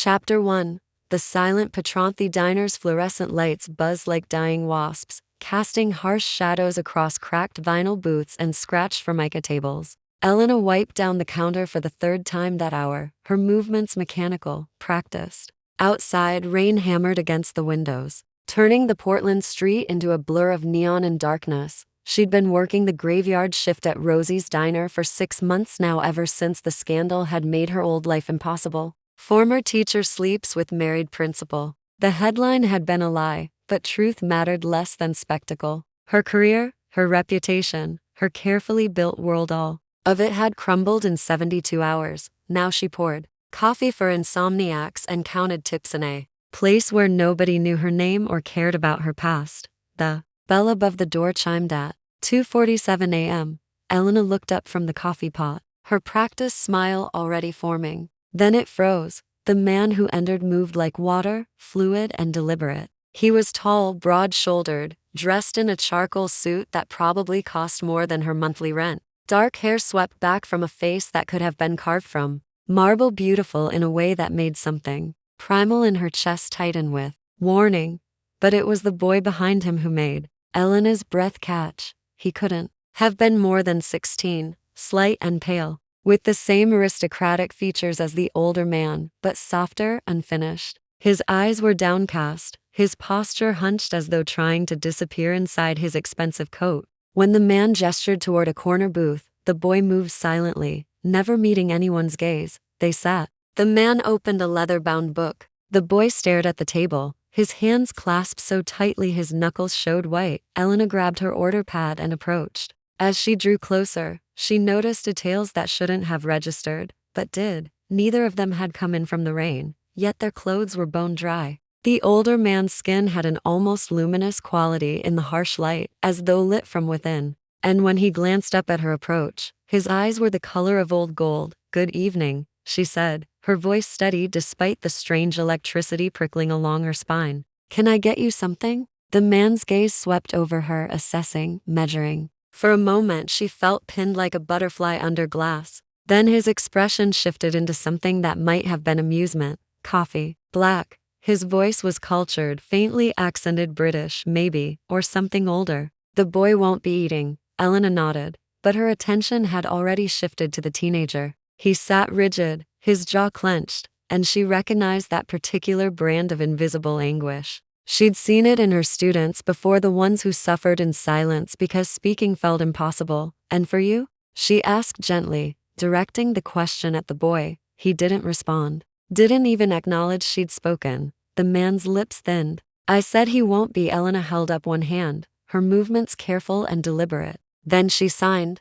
Chapter 1. The silent Patronthi diner's fluorescent lights buzzed like dying wasps, casting harsh shadows across cracked vinyl booths and scratched formica tables. Elena wiped down the counter for the third time that hour, her movements mechanical, practiced. Outside, rain hammered against the windows, turning the Portland street into a blur of neon and darkness. She'd been working the graveyard shift at Rosie's Diner for 6 months now, ever since the scandal had made her old life impossible. Former teacher sleeps with married principal. The headline had been a lie, but truth mattered less than spectacle. Her career, her reputation, her carefully built world, all of it had crumbled in 72 hours. Now she poured coffee for insomniacs and counted tips in a place where nobody knew her name or cared about her past. The bell above the door chimed at 2:47 a.m. Elena looked up from the coffee pot, her practiced smile already forming. Then it froze. The man who entered moved like water, fluid and deliberate. He was tall, broad-shouldered, dressed in a charcoal suit that probably cost more than her monthly rent. Dark hair swept back from a face that could have been carved from marble, beautiful in a way that made something primal in her chest tighten with warning. But it was the boy behind him who made Elena's breath catch. He couldn't have been more than 16, slight and pale, with the same aristocratic features as the older man, but softer, unfinished. His eyes were downcast, his posture hunched as though trying to disappear inside his expensive coat. When the man gestured toward a corner booth, the boy moved silently, never meeting anyone's gaze. They sat. The man opened a leather-bound book. The boy stared at the table, his hands clasped so tightly his knuckles showed white. Elena grabbed her order pad and approached. As she drew closer, she noticed details that shouldn't have registered, but did. Neither of them had come in from the rain, yet their clothes were bone dry. The older man's skin had an almost luminous quality in the harsh light, as though lit from within. And when he glanced up at her approach, his eyes were the color of old gold. "Good evening," she said, her voice steady despite the strange electricity prickling along her spine. "Can I get you something?" The man's gaze swept over her, assessing, measuring. For a moment she felt pinned like a butterfly under glass. Then his expression shifted into something that might have been amusement. "Coffee. Black." His voice was cultured, faintly accented British, maybe, or something older. "The boy won't be eating." Elena nodded, but her attention had already shifted to the teenager. He sat rigid, his jaw clenched, and she recognized that particular brand of invisible anguish. She'd seen it in her students before, the ones who suffered in silence because speaking felt impossible. "And for you?" she asked gently, directing the question at the boy. He didn't respond, didn't even acknowledge she'd spoken. The man's lips thinned. "I said he won't be." Elena held up one hand, her movements careful and deliberate. Then she signed.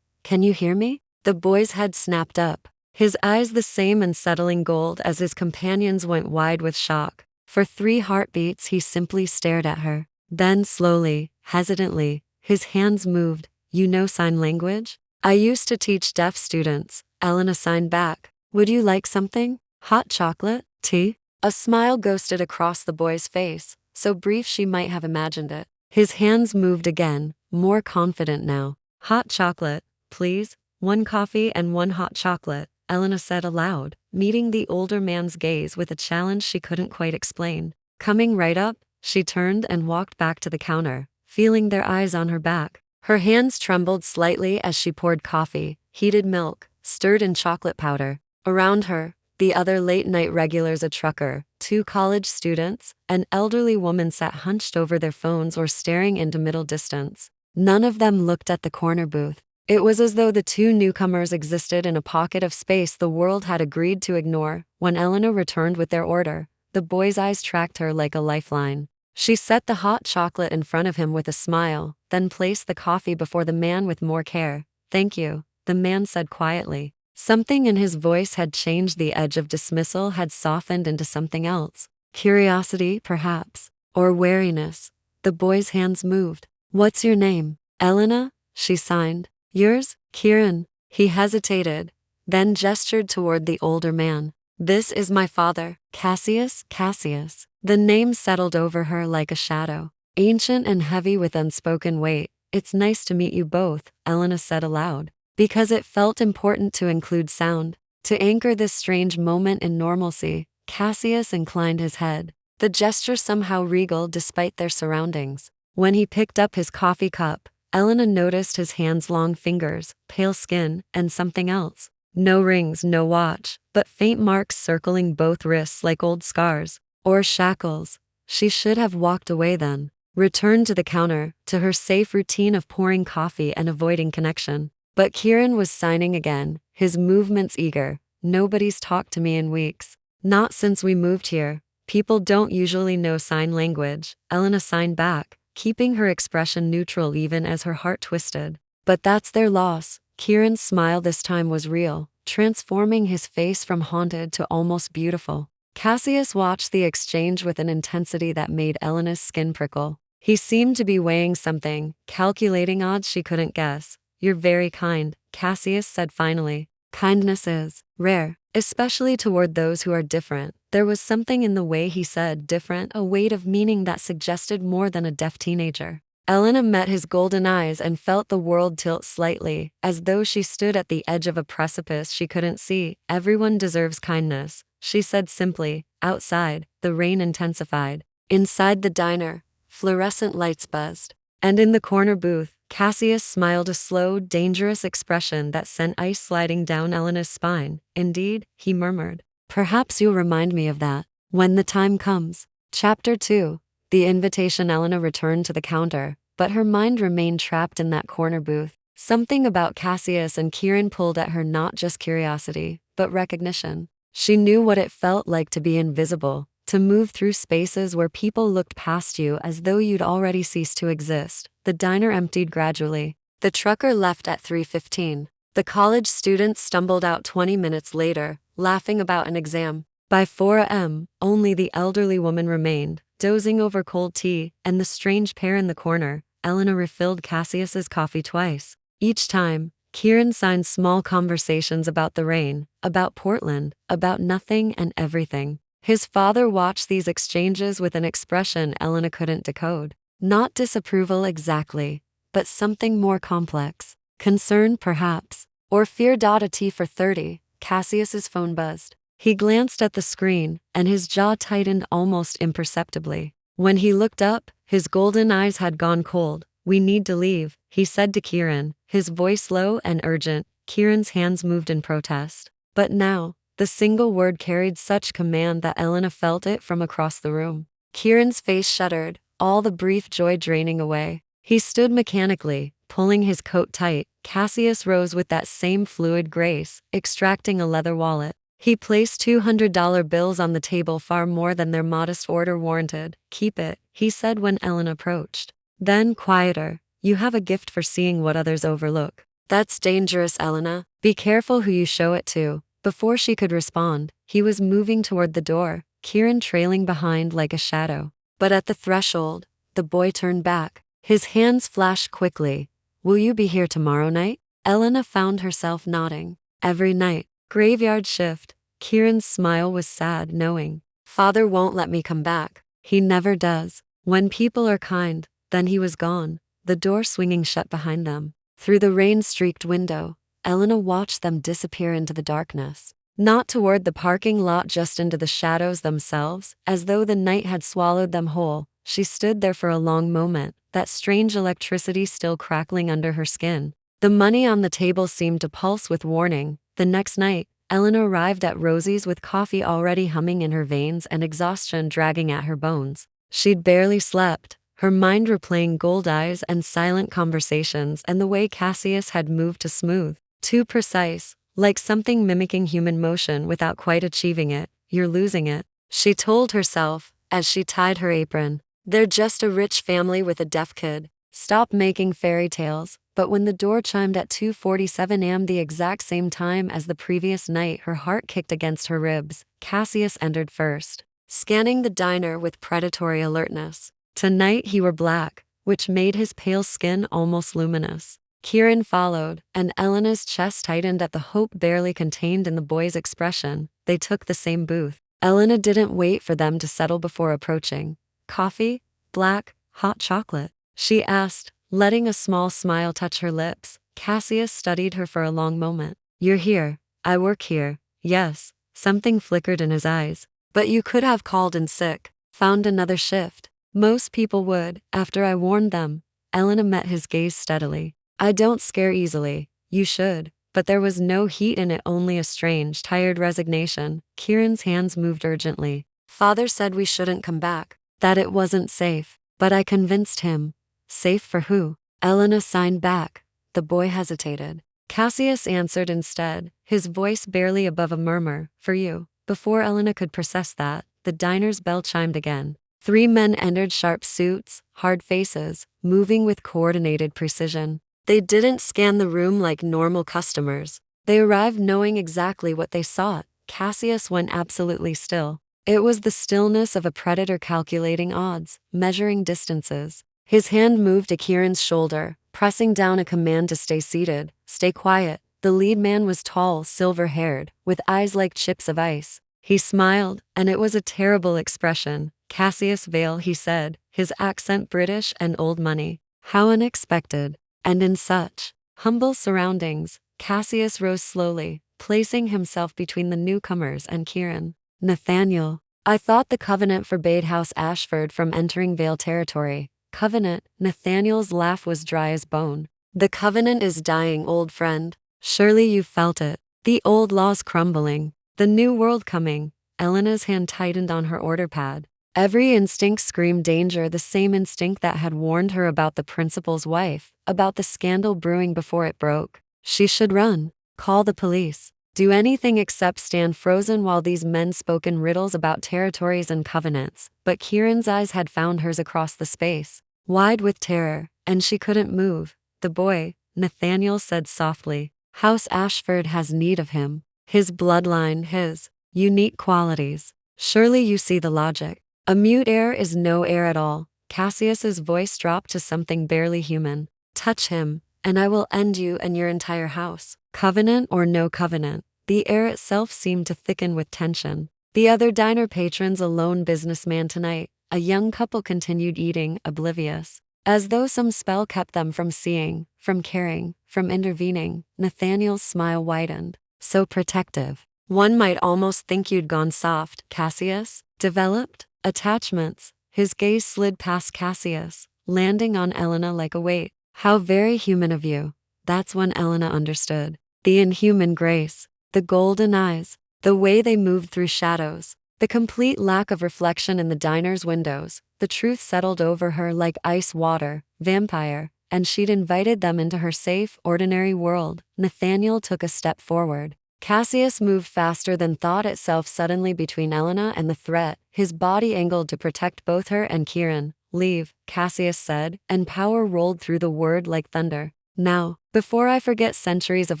"Can you hear me?" The boy's head snapped up, his eyes the same unsettling gold as his companion's went wide with shock. For 3 heartbeats he simply stared at her. Then slowly, hesitantly, his hands moved. "You know sign language?" "I used to teach deaf students." Elena signed back. "Would you like something? Hot chocolate? Tea?" A smile ghosted across the boy's face, so brief she might have imagined it. His hands moved again, more confident now. "Hot chocolate, please." "1 coffee and 1 hot chocolate," Elena said aloud, meeting the older man's gaze with a challenge she couldn't quite explain. Coming right up, she turned and walked back to the counter, feeling their eyes on her back. Her hands trembled slightly as she poured coffee, heated milk, stirred in chocolate powder. Around her, the other late-night regulars, a trucker, 2 college students, an elderly woman sat hunched over their phones or staring into middle distance. None of them looked at the corner booth. It was as though the 2 newcomers existed in a pocket of space the world had agreed to ignore. When Elena returned with their order, the boy's eyes tracked her like a lifeline. She set the hot chocolate in front of him with a smile, then placed the coffee before the man with more care. "Thank you," the man said quietly. Something in his voice had changed. The edge of dismissal had softened into something else. Curiosity, perhaps, or wariness. The boy's hands moved. "What's your name?" "Elena," she signed. "Yours?" "Kieran." He hesitated, then gestured toward the older man. "This is my father, Cassius." Cassius. The name settled over her like a shadow, ancient and heavy with unspoken weight. "It's nice to meet you both," Elena said aloud, because it felt important to include sound, to anchor this strange moment in normalcy. Cassius inclined his head, the gesture somehow regal despite their surroundings. When he picked up his coffee cup, Elena noticed his hands' long fingers, pale skin, and something else. No rings, no watch, but faint marks circling both wrists like old scars. Or shackles. She should have walked away then, returned to the counter, to her safe routine of pouring coffee and avoiding connection. But Kieran was signing again, his movements eager. Nobody's talked to me in weeks. Not since we moved here. People don't usually know sign language, Elena signed back, keeping her expression neutral even as her heart twisted. But that's their loss. Kieran's smile this time was real, transforming his face from haunted to almost beautiful. Cassius watched the exchange with an intensity that made Elena's skin prickle. He seemed to be weighing something, calculating odds she couldn't guess. You're very kind, Cassius said finally. Kindness is rare, especially toward those who are different. There was something in the way he said different, a weight of meaning that suggested more than a deaf teenager. Elena met his golden eyes and felt the world tilt slightly, as though she stood at the edge of a precipice she couldn't see. Everyone deserves kindness, she said simply. Outside, the rain intensified. Inside the diner, fluorescent lights buzzed. And in the corner booth, Cassius smiled a slow, dangerous expression that sent ice sliding down Elena's spine. Indeed, he murmured. Perhaps you'll remind me of that when the time comes. Chapter 2. The invitation. Elena returned to the counter, but her mind remained trapped in that corner booth. Something about Cassius and Kieran pulled at her, not just curiosity, but recognition. She knew what it felt like to be invisible, to move through spaces where people looked past you as though you'd already ceased to exist. The diner emptied gradually. The trucker left at 3:15. The college students stumbled out 20 minutes later, laughing about an exam. By 4 a.m., only the elderly woman remained, dozing over cold tea, and the strange pair in the corner. Elena refilled Cassius's coffee twice. Each time, Kieran signed small conversations about the rain, about Portland, about nothing and everything. His father watched these exchanges with an expression Elena couldn't decode. Not disapproval exactly, but something more complex. Concern perhaps, or fear. A T for 30, Cassius's phone buzzed. He glanced at the screen, and his jaw tightened almost imperceptibly. When he looked up, his golden eyes had gone cold. We need to leave, he said to Kieran, his voice low and urgent. Kieran's hands moved in protest. But now, the single word carried such command that Elena felt it from across the room. Kieran's face shuddered, all the brief joy draining away. He stood mechanically, pulling his coat tight. Cassius rose with that same fluid grace, extracting a leather wallet. He placed $200 bills on the table, far more than their modest order warranted. Keep it, he said when Ellen approached. Then, quieter, you have a gift for seeing what others overlook. That's dangerous, Elena. Be careful who you show it to. Before she could respond, he was moving toward the door, Kieran trailing behind like a shadow. But at the threshold, the boy turned back. His hands flashed quickly. Will you be here tomorrow night? Elena found herself nodding. Every night. Graveyard shift. Kieran's smile was sad, knowing. Father won't let me come back. He never does. When people are kind, then he was gone, the door swinging shut behind them. Through the rain-streaked window, Elena watched them disappear into the darkness. Not toward the parking lot, just into the shadows themselves, as though the night had swallowed them whole. She stood there for a long moment, that strange electricity still crackling under her skin. The money on the table seemed to pulse with warning. The next night, Elena arrived at Rosie's with coffee already humming in her veins and exhaustion dragging at her bones. She'd barely slept, her mind replaying gold eyes and silent conversations and the way Cassius had moved to smooth, too precise, like something mimicking human motion without quite achieving it. You're losing it, she told herself, as she tied her apron. They're just a rich family with a deaf kid. Stop making fairy tales. But when the door chimed at 2:47 a.m., the exact same time as the previous night, her heart kicked against her ribs. Cassius entered first, scanning the diner with predatory alertness. Tonight he wore black, which made his pale skin almost luminous. Kieran followed, and Elena's chest tightened at the hope barely contained in the boy's expression. They took the same booth. Elena didn't wait for them to settle before approaching. Coffee? Black? Hot chocolate? She asked, letting a small smile touch her lips. Cassius studied her for a long moment. You're here. I work here. Yes. Something flickered in his eyes. But you could have called in sick, found another shift. Most people would, after I warned them. Elena met his gaze steadily. I don't scare easily. You should. But there was no heat in it, only a strange, tired resignation. Kieran's hands moved urgently. Father said we shouldn't come back, that it wasn't safe. But I convinced him. Safe for who? Elena signed back. The boy hesitated. Cassius answered instead, his voice barely above a murmur, for you. Before Elena could process that, the diner's bell chimed again. 3 men entered, sharp suits, hard faces, moving with coordinated precision. They didn't scan the room like normal customers. They arrived knowing exactly what they sought. Cassius went absolutely still. It was the stillness of a predator calculating odds, measuring distances. His hand moved to Kieran's shoulder, pressing down a command to stay seated, stay quiet. The lead man was tall, silver-haired, with eyes like chips of ice. He smiled, and it was a terrible expression. Cassius Vale, he said, his accent British and old money. How unexpected. And in such humble surroundings, Cassius rose slowly, placing himself between the newcomers and Kieran. Nathaniel, I thought the covenant forbade House Ashford from entering Vale territory. Covenant? Nathaniel's laugh was dry as bone. The covenant is dying, old friend. Surely you felt it. The old law's crumbling. The new world coming. Elena's hand tightened on her order pad. Every instinct screamed danger, the same instinct that had warned her about the principal's wife, about the scandal brewing before it broke. She should run, call the police, do anything except stand frozen while these men spoke in riddles about territories and covenants. But Kieran's eyes had found hers across the space, wide with terror, and she couldn't move. The boy, Nathaniel said softly, House Ashford has need of him. His bloodline, his unique qualities. Surely you see the logic. A mute heir is no heir at all. Cassius's voice dropped to something barely human. Touch him, and I will end you and your entire house. Covenant or no covenant, the air itself seemed to thicken with tension. The other diner patrons, a lone businessman tonight, a young couple, continued eating, oblivious. As though some spell kept them from seeing, from caring, from intervening. Nathaniel's smile widened. So protective. One might almost think you'd gone soft, Cassius. Developed attachments. His gaze slid past Cassius, landing on Elena like a weight. How very human of you. That's when Elena understood. The inhuman grace, the golden eyes, the way they moved through shadows, the complete lack of reflection in the diner's windows. The truth settled over her like ice water, vampire, and she'd invited them into her safe, ordinary world. Nathaniel took a step forward. Cassius moved faster than thought itself, suddenly between Elena and the threat, his body angled to protect both her and Kieran. Leave, Cassius said, and power rolled through the word like thunder. Now, before I forget centuries of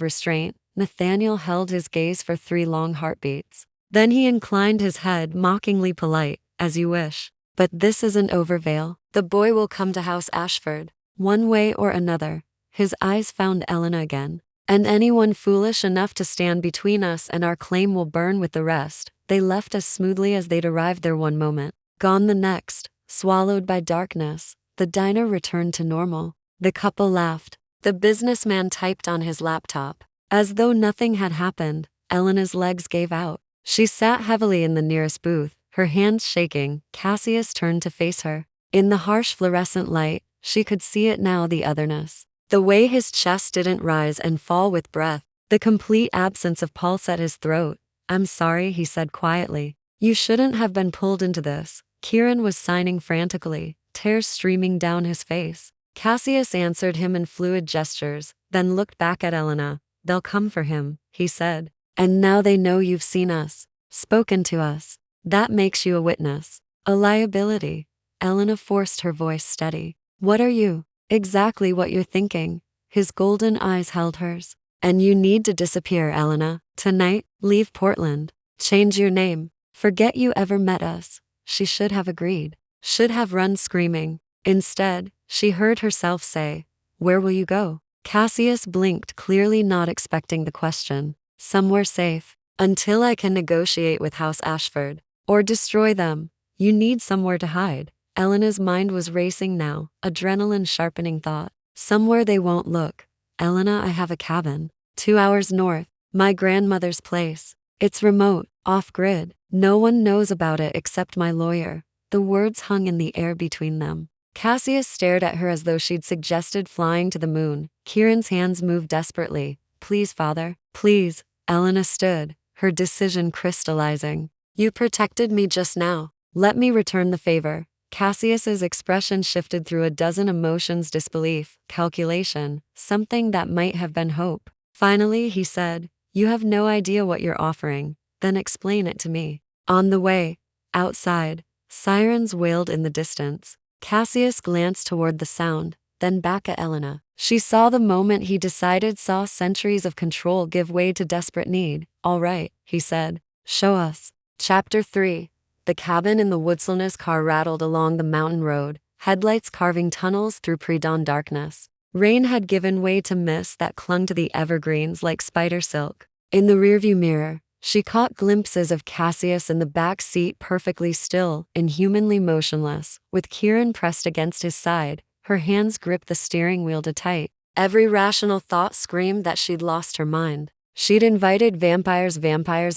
restraint. Nathaniel held his gaze for 3 long heartbeats. Then he inclined his head, mockingly polite, as you wish. But this isn't over, Vale. The boy will come to House Ashford, one way or another. His eyes found Elena again. And anyone foolish enough to stand between us and our claim will burn with the rest. They left as smoothly as they'd arrived there one moment, gone the next, swallowed by darkness. The diner returned to normal. The couple laughed. The businessman typed on his laptop. As though nothing had happened, Elena's legs gave out. She sat heavily in the nearest booth, her hands shaking. Cassius turned to face her. In the harsh fluorescent light, she could see it now, the otherness. The way his chest didn't rise and fall with breath, the complete absence of pulse at his throat. I'm sorry, he said quietly. You shouldn't have been pulled into this. Kieran was signing frantically, tears streaming down his face. Cassius answered him in fluid gestures, then looked back at Elena. They'll come for him, he said. And now they know you've seen us, spoken to us. That makes you a witness, a liability. Elena forced her voice steady. What are you? Exactly what you're thinking. His golden eyes held hers. And you need to disappear, Elena. Tonight, leave Portland. Change your name. Forget you ever met us. She should have agreed. Should have run screaming. Instead, she heard herself say, Where will you go? Cassius blinked, clearly not expecting the question. Somewhere safe. Until I can negotiate with House Ashford. Or destroy them. You need somewhere to hide. Elena's mind was racing now, adrenaline sharpening thought. Somewhere they won't look. Elena, I have a cabin. 2 hours north. My grandmother's place. It's remote, off-grid. No one knows about it except my lawyer." The words hung in the air between them. Cassius stared at her as though she'd suggested flying to the moon. Kieran's hands moved desperately. "Please, father. Please." Elena stood, her decision crystallizing. "You protected me just now. Let me return the favor." Cassius's expression shifted through a dozen emotions: disbelief, calculation, something that might have been hope. Finally, he said, "You have no idea what you're offering. Then explain it to me." On the way, outside, sirens wailed in the distance. Cassius glanced toward the sound, then back at Elena. She saw the moment he decided, saw centuries of control give way to desperate need. "All right," he said. "Show us." Chapter 3. The cabin in the Woodselness car rattled along the mountain road, headlights carving tunnels through pre-dawn darkness. Rain had given way to mist that clung to the evergreens like spider silk. In the rearview mirror, she caught glimpses of Cassius in the back seat, perfectly still, inhumanly motionless, with Kieran pressed against his side. Her hands gripped the steering wheel too tight. Every rational thought screamed that she'd lost her mind. She'd invited vampires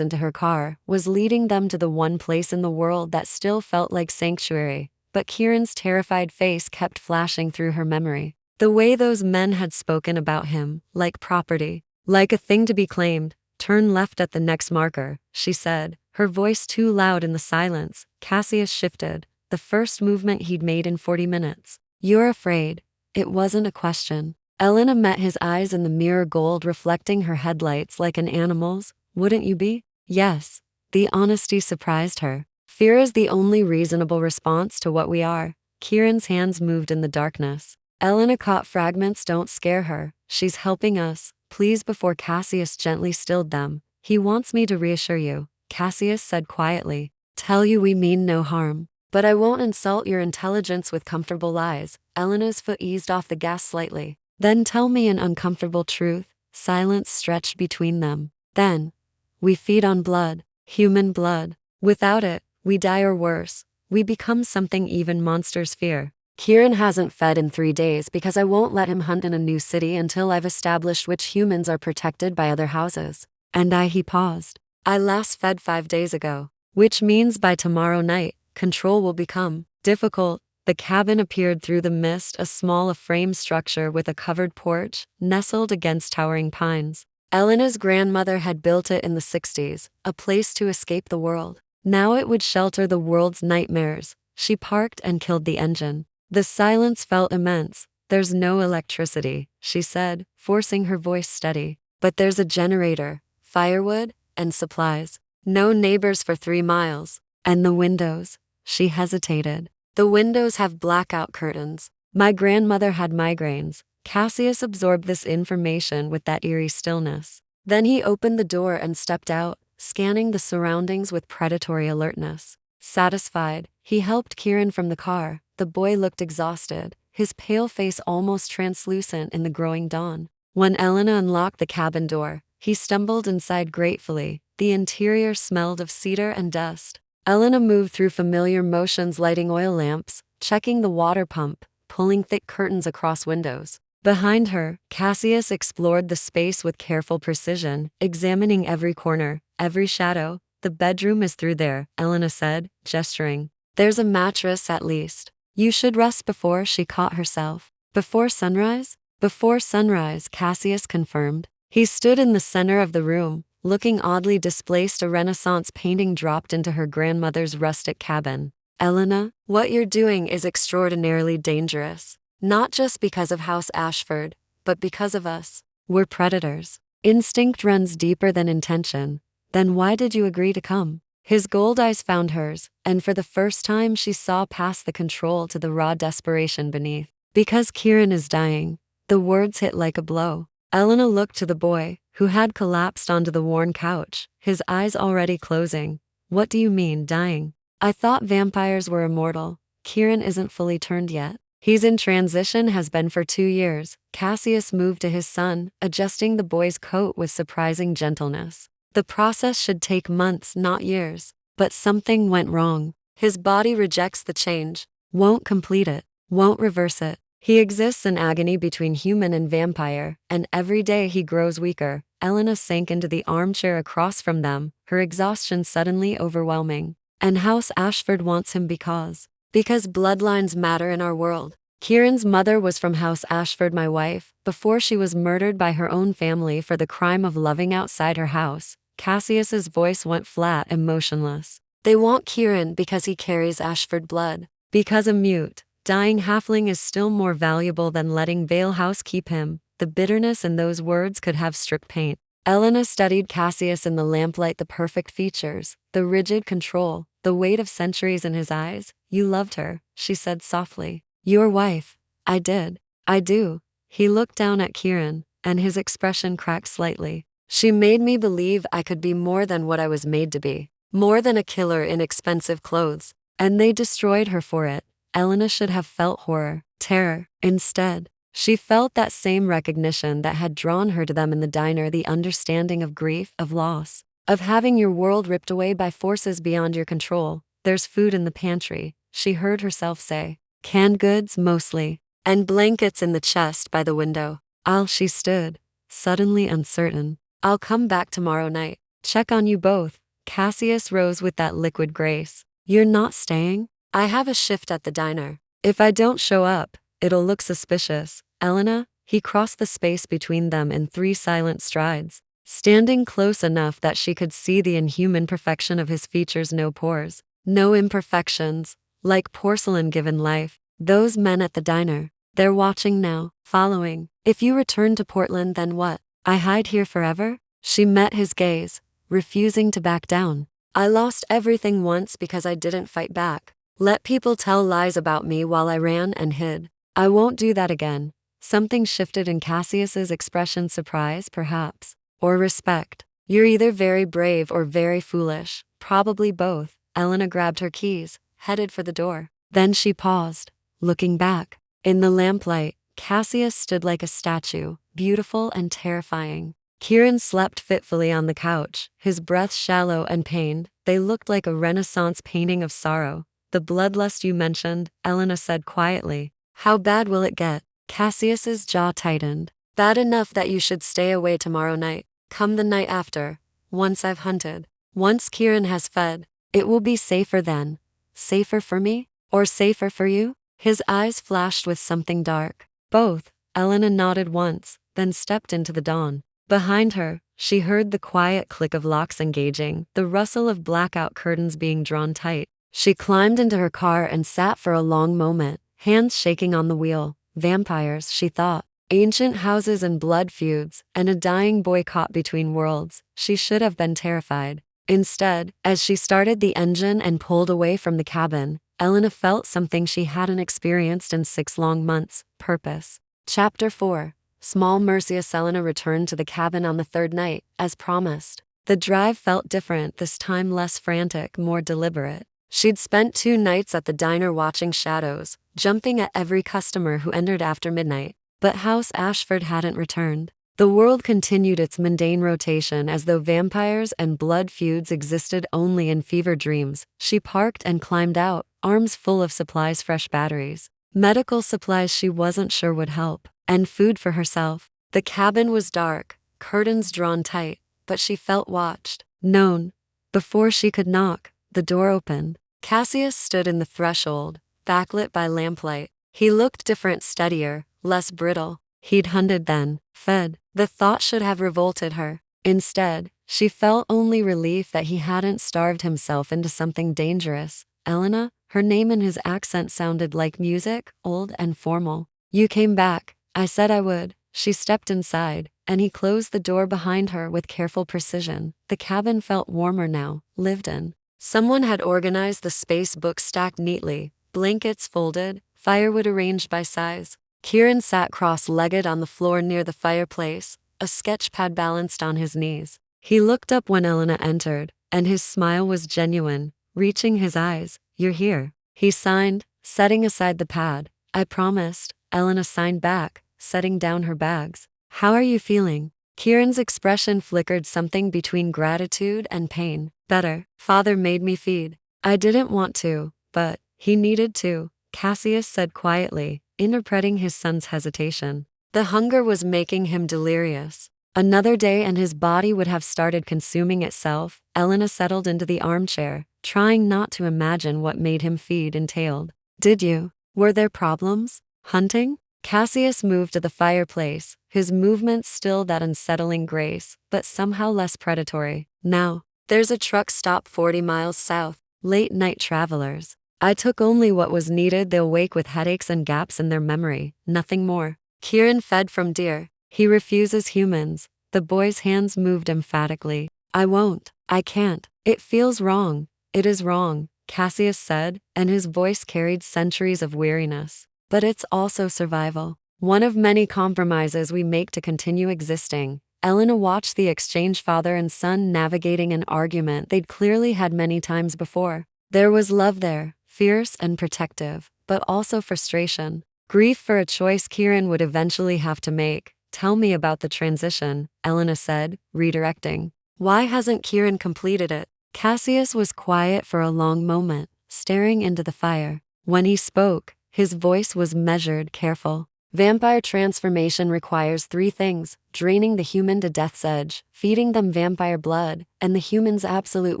into her car, was leading them to the one place in the world that still felt like sanctuary. But Kieran's terrified face kept flashing through her memory. The way those men had spoken about him, like property, like a thing to be claimed. "Turn left at the next marker," she said, her voice too loud in the silence. Cassius shifted, the first movement he'd made in 40 minutes. "You're afraid." It wasn't a question. Elena met his eyes in the mirror, gold reflecting her headlights like an animal's. "Wouldn't you be?" "Yes." The honesty surprised her. "Fear is the only reasonable response to what we are." Kieran's hands moved in the darkness. Elena caught fragments. "Don't scare her. She's helping us. Please." Before Cassius gently stilled them. "He wants me to reassure you," Cassius said quietly. "Tell you we mean no harm. But I won't insult your intelligence with comfortable lies." Elena's foot eased off the gas slightly. "Then tell me an uncomfortable truth." Silence stretched between them. "Then, we feed on blood, human blood. Without it, we die, or worse, we become something even monsters fear. Kieran hasn't fed in 3 days because I won't let him hunt in a new city until I've established which humans are protected by other houses. And he paused. "I last fed 5 days ago, which means by tomorrow night, control will become difficult." The cabin appeared through the mist, a small frame structure with a covered porch, nestled against towering pines. Elena's grandmother had built it in the 60s, a place to escape the world. Now it would shelter the world's nightmares. She parked and killed the engine. The silence felt immense. "There's no electricity," she said, forcing her voice steady. "But there's a generator, firewood, and supplies. No neighbors for 3 miles. And the windows." She hesitated. "The windows have blackout curtains. My grandmother had migraines." Cassius absorbed this information with that eerie stillness. Then he opened the door and stepped out, scanning the surroundings with predatory alertness. Satisfied, he helped Kieran from the car. The boy looked exhausted, his pale face almost translucent in the growing dawn. When Elena unlocked the cabin door, he stumbled inside gratefully. The interior smelled of cedar and dust. Elena moved through familiar motions, lighting oil lamps, checking the water pump, pulling thick curtains across windows. Behind her, Cassius explored the space with careful precision, examining every corner, every shadow. "The bedroom is through there," Elena said, gesturing. "There's a mattress at least. You should rest before." She caught herself. "Before sunrise?" "Before sunrise," Cassius confirmed. He stood in the center of the room, looking oddly displaced. A Renaissance painting dropped into her grandmother's rustic cabin. "Elena, what you're doing is extraordinarily dangerous. Not just because of House Ashford, but because of us. We're predators. Instinct runs deeper than intention." "Then why did you agree to come?" His gold eyes found hers, and for the first time she saw past the control to the raw desperation beneath. "Because Kieran is dying." The words hit like a blow. Elena looked to the boy, who had collapsed onto the worn couch, his eyes already closing. "What do you mean, dying?" "I thought vampires were immortal. Kieran isn't fully turned yet. He's in transition, has been for 2 years. Cassius moved to his son, adjusting the boy's coat with surprising gentleness. "The process should take months, not years. But something went wrong. His body rejects the change, won't complete it, won't reverse it. He exists in agony between human and vampire, and every day he grows weaker." Elena sank into the armchair across from them, her exhaustion suddenly overwhelming. And House Ashford wants him because bloodlines matter in our world. Kieran's mother was from House Ashford, my wife, before she was murdered by her own family for the crime of loving outside her house. Cassius's voice went flat and motionless. They want Kieran because he carries Ashford blood. Because a mute, dying halfling is still more valuable than letting Vale House keep him. The bitterness in those words could have stripped paint. Elena studied Cassius in the lamplight, the perfect features, the rigid control, the weight of centuries in his eyes. You loved her, she said softly. Your wife. I did. I do. He looked down at Kieran, and his expression cracked slightly. She made me believe I could be more than what I was made to be. More than a killer in expensive clothes. And they destroyed her for it. Elena should have felt horror, terror. Instead, she felt that same recognition that had drawn her to them in the diner, the understanding of grief, of loss, of having your world ripped away by forces beyond your control. There's food in the pantry, she heard herself say. Canned goods, mostly. And blankets in the chest by the window. She stood, suddenly uncertain. I'll come back tomorrow night. Check on you both. Cassius rose with that liquid grace. You're not staying? I have a shift at the diner. If I don't show up, it'll look suspicious. Elena, he crossed the space between them in 3 silent strides, standing close enough that she could see the inhuman perfection of his features, no pores, no imperfections, like porcelain given life. Those men at the diner, they're watching now, following. If you return to Portland, then what? I hide here forever? She met his gaze, refusing to back down. I lost everything once because I didn't fight back. Let people tell lies about me while I ran and hid. I won't do that again. Something shifted in Cassius's expression, surprise, perhaps, or respect. You're either very brave or very foolish, probably both. Elena grabbed her keys, headed for the door. Then she paused, looking back. In the lamplight, Cassius stood like a statue, beautiful and terrifying. Kieran slept fitfully on the couch, his breath shallow and pained. They looked like a Renaissance painting of sorrow. The bloodlust you mentioned, Elena said quietly. How bad will it get? Cassius's jaw tightened. Bad enough that you should stay away tomorrow night. Come the night after. Once I've hunted. Once Kieran has fed. It will be safer then. Safer for me? Or safer for you? His eyes flashed with something dark. Both. Elena nodded once, then stepped into the dawn. Behind her, she heard the quiet click of locks engaging, the rustle of blackout curtains being drawn tight. She climbed into her car and sat for a long moment, hands shaking on the wheel. Vampires, she thought. Ancient houses and blood feuds, and a dying boy caught between worlds. She should have been terrified. Instead, as she started the engine and pulled away from the cabin, Elena felt something she hadn't experienced in 6 long months: purpose. Chapter 4. Small Mercius. Elena returned to the cabin on the 3rd night, as promised. The drive felt different, this time less frantic, more deliberate. She'd spent 2 nights at the diner watching shadows, jumping at every customer who entered after midnight. But House Ashford hadn't returned. The world continued its mundane rotation as though vampires and blood feuds existed only in fever dreams. She parked and climbed out, arms full of supplies, fresh batteries, medical supplies she wasn't sure would help, and food for herself. The cabin was dark, curtains drawn tight, but she felt watched, known. Before she could knock, the door opened. Cassius stood in the threshold, backlit by lamplight. He looked different, steadier, less brittle. He'd hunted then, fed. The thought should have revolted her. Instead, she felt only relief that he hadn't starved himself into something dangerous. Elena, her name and his accent sounded like music, old and formal. You came back. I said I would. She stepped inside, and he closed the door behind her with careful precision. The cabin felt warmer now, lived in. Someone had organized the space, books stacked neatly, blankets folded, firewood arranged by size. Kieran sat cross-legged on the floor near the fireplace, a sketchpad balanced on his knees. He looked up when Elena entered, and his smile was genuine, reaching his eyes. You're here. He signed, setting aside the pad. I promised. Elena signed back, setting down her bags. How are you feeling? Kieran's expression flickered, something between gratitude and pain. Better. Father made me feed. I didn't want to, but he needed to, Cassius said quietly, interpreting his son's hesitation. The hunger was making him delirious. Another day and his body would have started consuming itself. Elena settled into the armchair, trying not to imagine what made him feed entailed. Did you? Were there problems? Hunting? Cassius moved to the fireplace, his movements still that unsettling grace, but somehow less predatory. Now, there's a truck stop 40 miles south. Late night travelers. I took only what was needed. They'll wake with headaches and gaps in their memory, nothing more. Kieran fed from deer. He refuses humans. The boy's hands moved emphatically. I won't. I can't. It feels wrong. It is wrong, Cassius said, and his voice carried centuries of weariness. But it's also survival. One of many compromises we make to continue existing. Elena watched the exchange, father and son navigating an argument they'd clearly had many times before. There was love there, fierce and protective, but also frustration. Grief for a choice Kieran would eventually have to make. Tell me about the transition, Elena said, redirecting. Why hasn't Kieran completed it? Cassius was quiet for a long moment, staring into the fire. When he spoke, his voice was measured, careful. Vampire transformation requires 3 things: draining the human to death's edge, feeding them vampire blood, and the human's absolute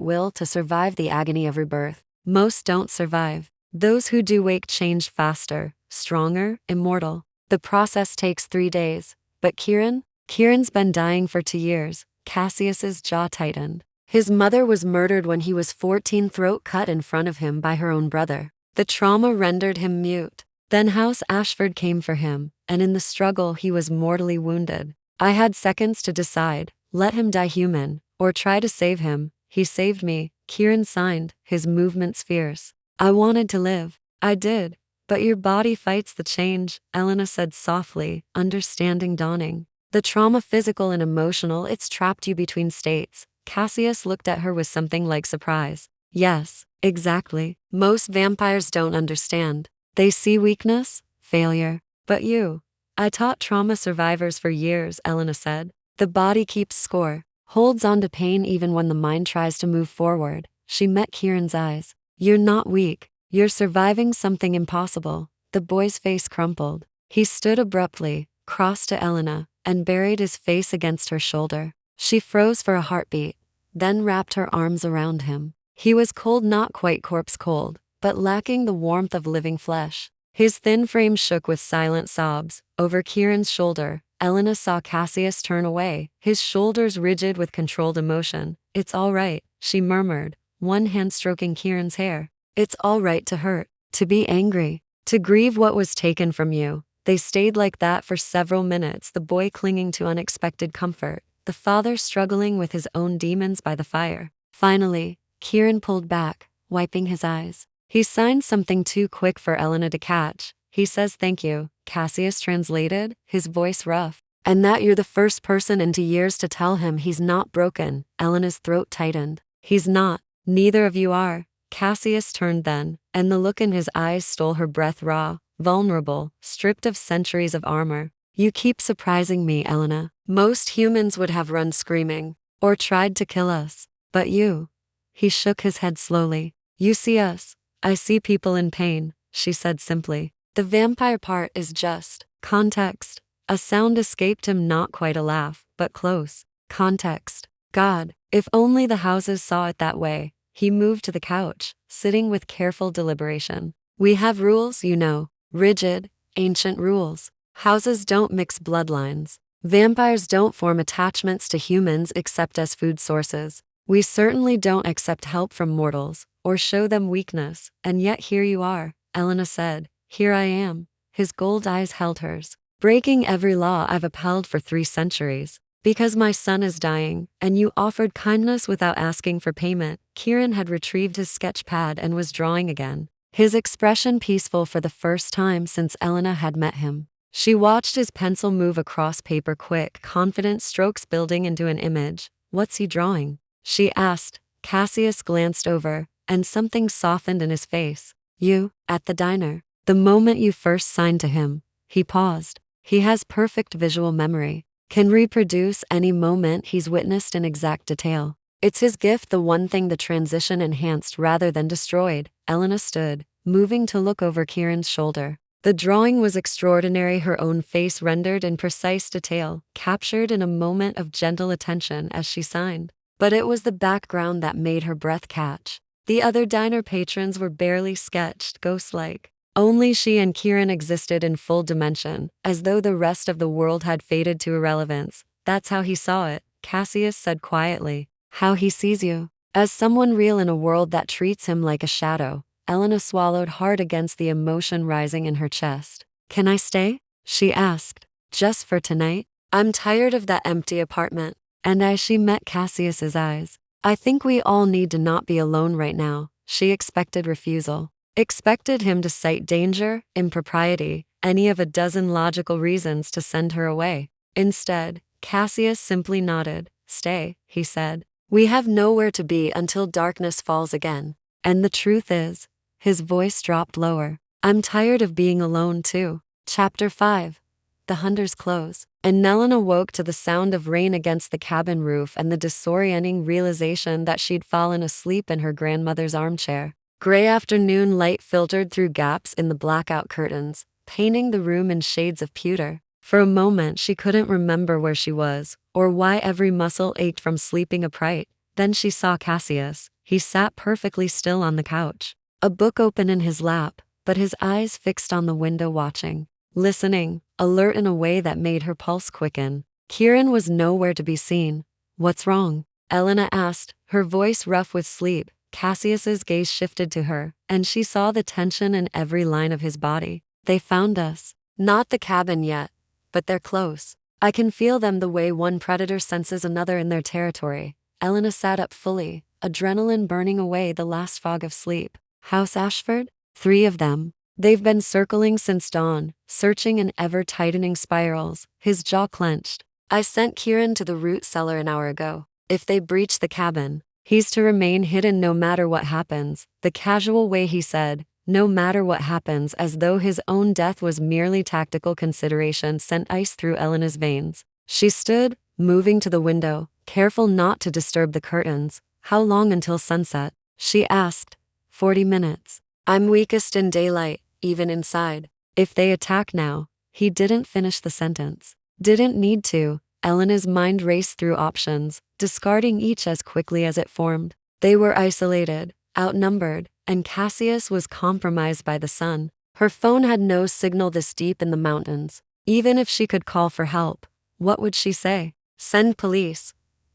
will to survive the agony of rebirth. Most don't survive. Those who do wake change faster, stronger, immortal. The process takes 3 days. But Kieran's been dying for 2 years. Cassius's jaw tightened. His mother was murdered when he was 14, throat cut in front of him by her own brother. The trauma rendered him mute. Then House Ashford came for him, and in the struggle he was mortally wounded. I had seconds to decide, let him die human, or try to save him. He saved me, Kieran signed, his movements fierce. I wanted to live. I did. But your body fights the change, Elena said softly, understanding dawning. The trauma, physical and emotional, it's trapped you between states. Cassius looked at her with something like surprise. Yes, exactly. Most vampires don't understand. They see weakness, failure. But you. I taught trauma survivors for years, Elena said. The body keeps score, holds on to pain even when the mind tries to move forward. She met Kieran's eyes. You're not weak. You're surviving something impossible. The boy's face crumpled. He stood abruptly, crossed to Elena, and buried his face against her shoulder. She froze for a heartbeat, then wrapped her arms around him. He was cold, not quite corpse cold, but lacking the warmth of living flesh. His thin frame shook with silent sobs. Over Kieran's shoulder, Elena saw Cassius turn away, his shoulders rigid with controlled emotion. It's all right, she murmured, one hand stroking Kieran's hair. It's all right to hurt, to be angry, to grieve what was taken from you. They stayed like that for several minutes, the boy clinging to unexpected comfort, the father struggling with his own demons by the fire. Finally, Kieran pulled back, wiping his eyes. He signed something too quick for Elena to catch. He says thank you, Cassius translated, his voice rough. And that you're the first person in 2 years to tell him he's not broken. Elena's throat tightened. He's not. Neither of you are. Cassius turned then, and the look in his eyes stole her breath, raw, vulnerable, stripped of centuries of armor. You keep surprising me, Elena. Most humans would have run screaming, or tried to kill us. But you. He shook his head slowly. You see us. I see people in pain, she said simply. The vampire part is just context. A sound escaped him, not quite a laugh, but close. Context. God, if only the houses saw it that way. He moved to the couch, sitting with careful deliberation. We have rules, you know. Rigid, ancient rules. Houses don't mix bloodlines. Vampires don't form attachments to humans except as food sources. We certainly don't accept help from mortals, or show them weakness, and yet here you are, Elena said. Here I am. His gold eyes held hers. Breaking every law I've upheld for 3 centuries. Because my son is dying, and you offered kindness without asking for payment. Kieran had retrieved his sketch pad and was drawing again, his expression peaceful for the first time since Elena had met him. She watched his pencil move across paper, quick, confident strokes building into an image. What's he drawing? She asked. Cassius glanced over, and something softened in his face. You, at the diner. The moment you first signed to him. He paused. He has perfect visual memory. Can reproduce any moment he's witnessed in exact detail. It's his gift, the one thing the transition enhanced rather than destroyed. Elena stood, moving to look over Kieran's shoulder. The drawing was extraordinary, her own face rendered in precise detail, captured in a moment of gentle attention as she signed. But it was the background that made her breath catch. The other diner patrons were barely sketched, ghost-like. Only she and Kieran existed in full dimension, as though the rest of the world had faded to irrelevance. That's how he saw it, Cassius said quietly. How he sees you. As someone real in a world that treats him like a shadow. Elena swallowed hard against the emotion rising in her chest. Can I stay? She asked. Just for tonight? I'm tired of that empty apartment. And as she met Cassius's eyes, I think we all need to not be alone right now. She expected refusal. Expected him to cite danger, impropriety, any of a dozen logical reasons to send her away. Instead, Cassius simply nodded. Stay, he said. We have nowhere to be until darkness falls again. And the truth is, his voice dropped lower. I'm tired of being alone too. Chapter 5. The Hunter's Close. And Nellen awoke to the sound of rain against the cabin roof and the disorienting realization that she'd fallen asleep in her grandmother's armchair. Gray afternoon light filtered through gaps in the blackout curtains, painting the room in shades of pewter. For a moment she couldn't remember where she was, or why every muscle ached from sleeping upright. Then she saw Cassius. He sat perfectly still on the couch, a book open in his lap, but his eyes fixed on the window watching, listening, alert in a way that made her pulse quicken. Kieran was nowhere to be seen. What's wrong? Elena asked, her voice rough with sleep. Cassius's gaze shifted to her, and she saw the tension in every line of his body. They found us. Not the cabin yet, but they're close. I can feel them the way one predator senses another in their territory. Elena sat up fully, adrenaline burning away the last fog of sleep. House Ashford? 3 of them. They've been circling since dawn, searching in ever-tightening spirals. His jaw clenched. I sent Kieran to the root cellar an hour ago. If they breach the cabin, he's to remain hidden no matter what happens. The casual way he said, no matter what happens, as though his own death was merely tactical consideration, sent ice through Elena's veins. She stood, moving to the window, careful not to disturb the curtains. How long until sunset? She asked. 40 minutes. I'm weakest in daylight, even inside. If they attack now, he didn't finish the sentence. Didn't need to. Elena's mind raced through options, discarding each as quickly as it formed. They were isolated, outnumbered, and Cassius was compromised by the sun. Her phone had no signal this deep in the mountains. Even if she could call for help, what would she say? Send police.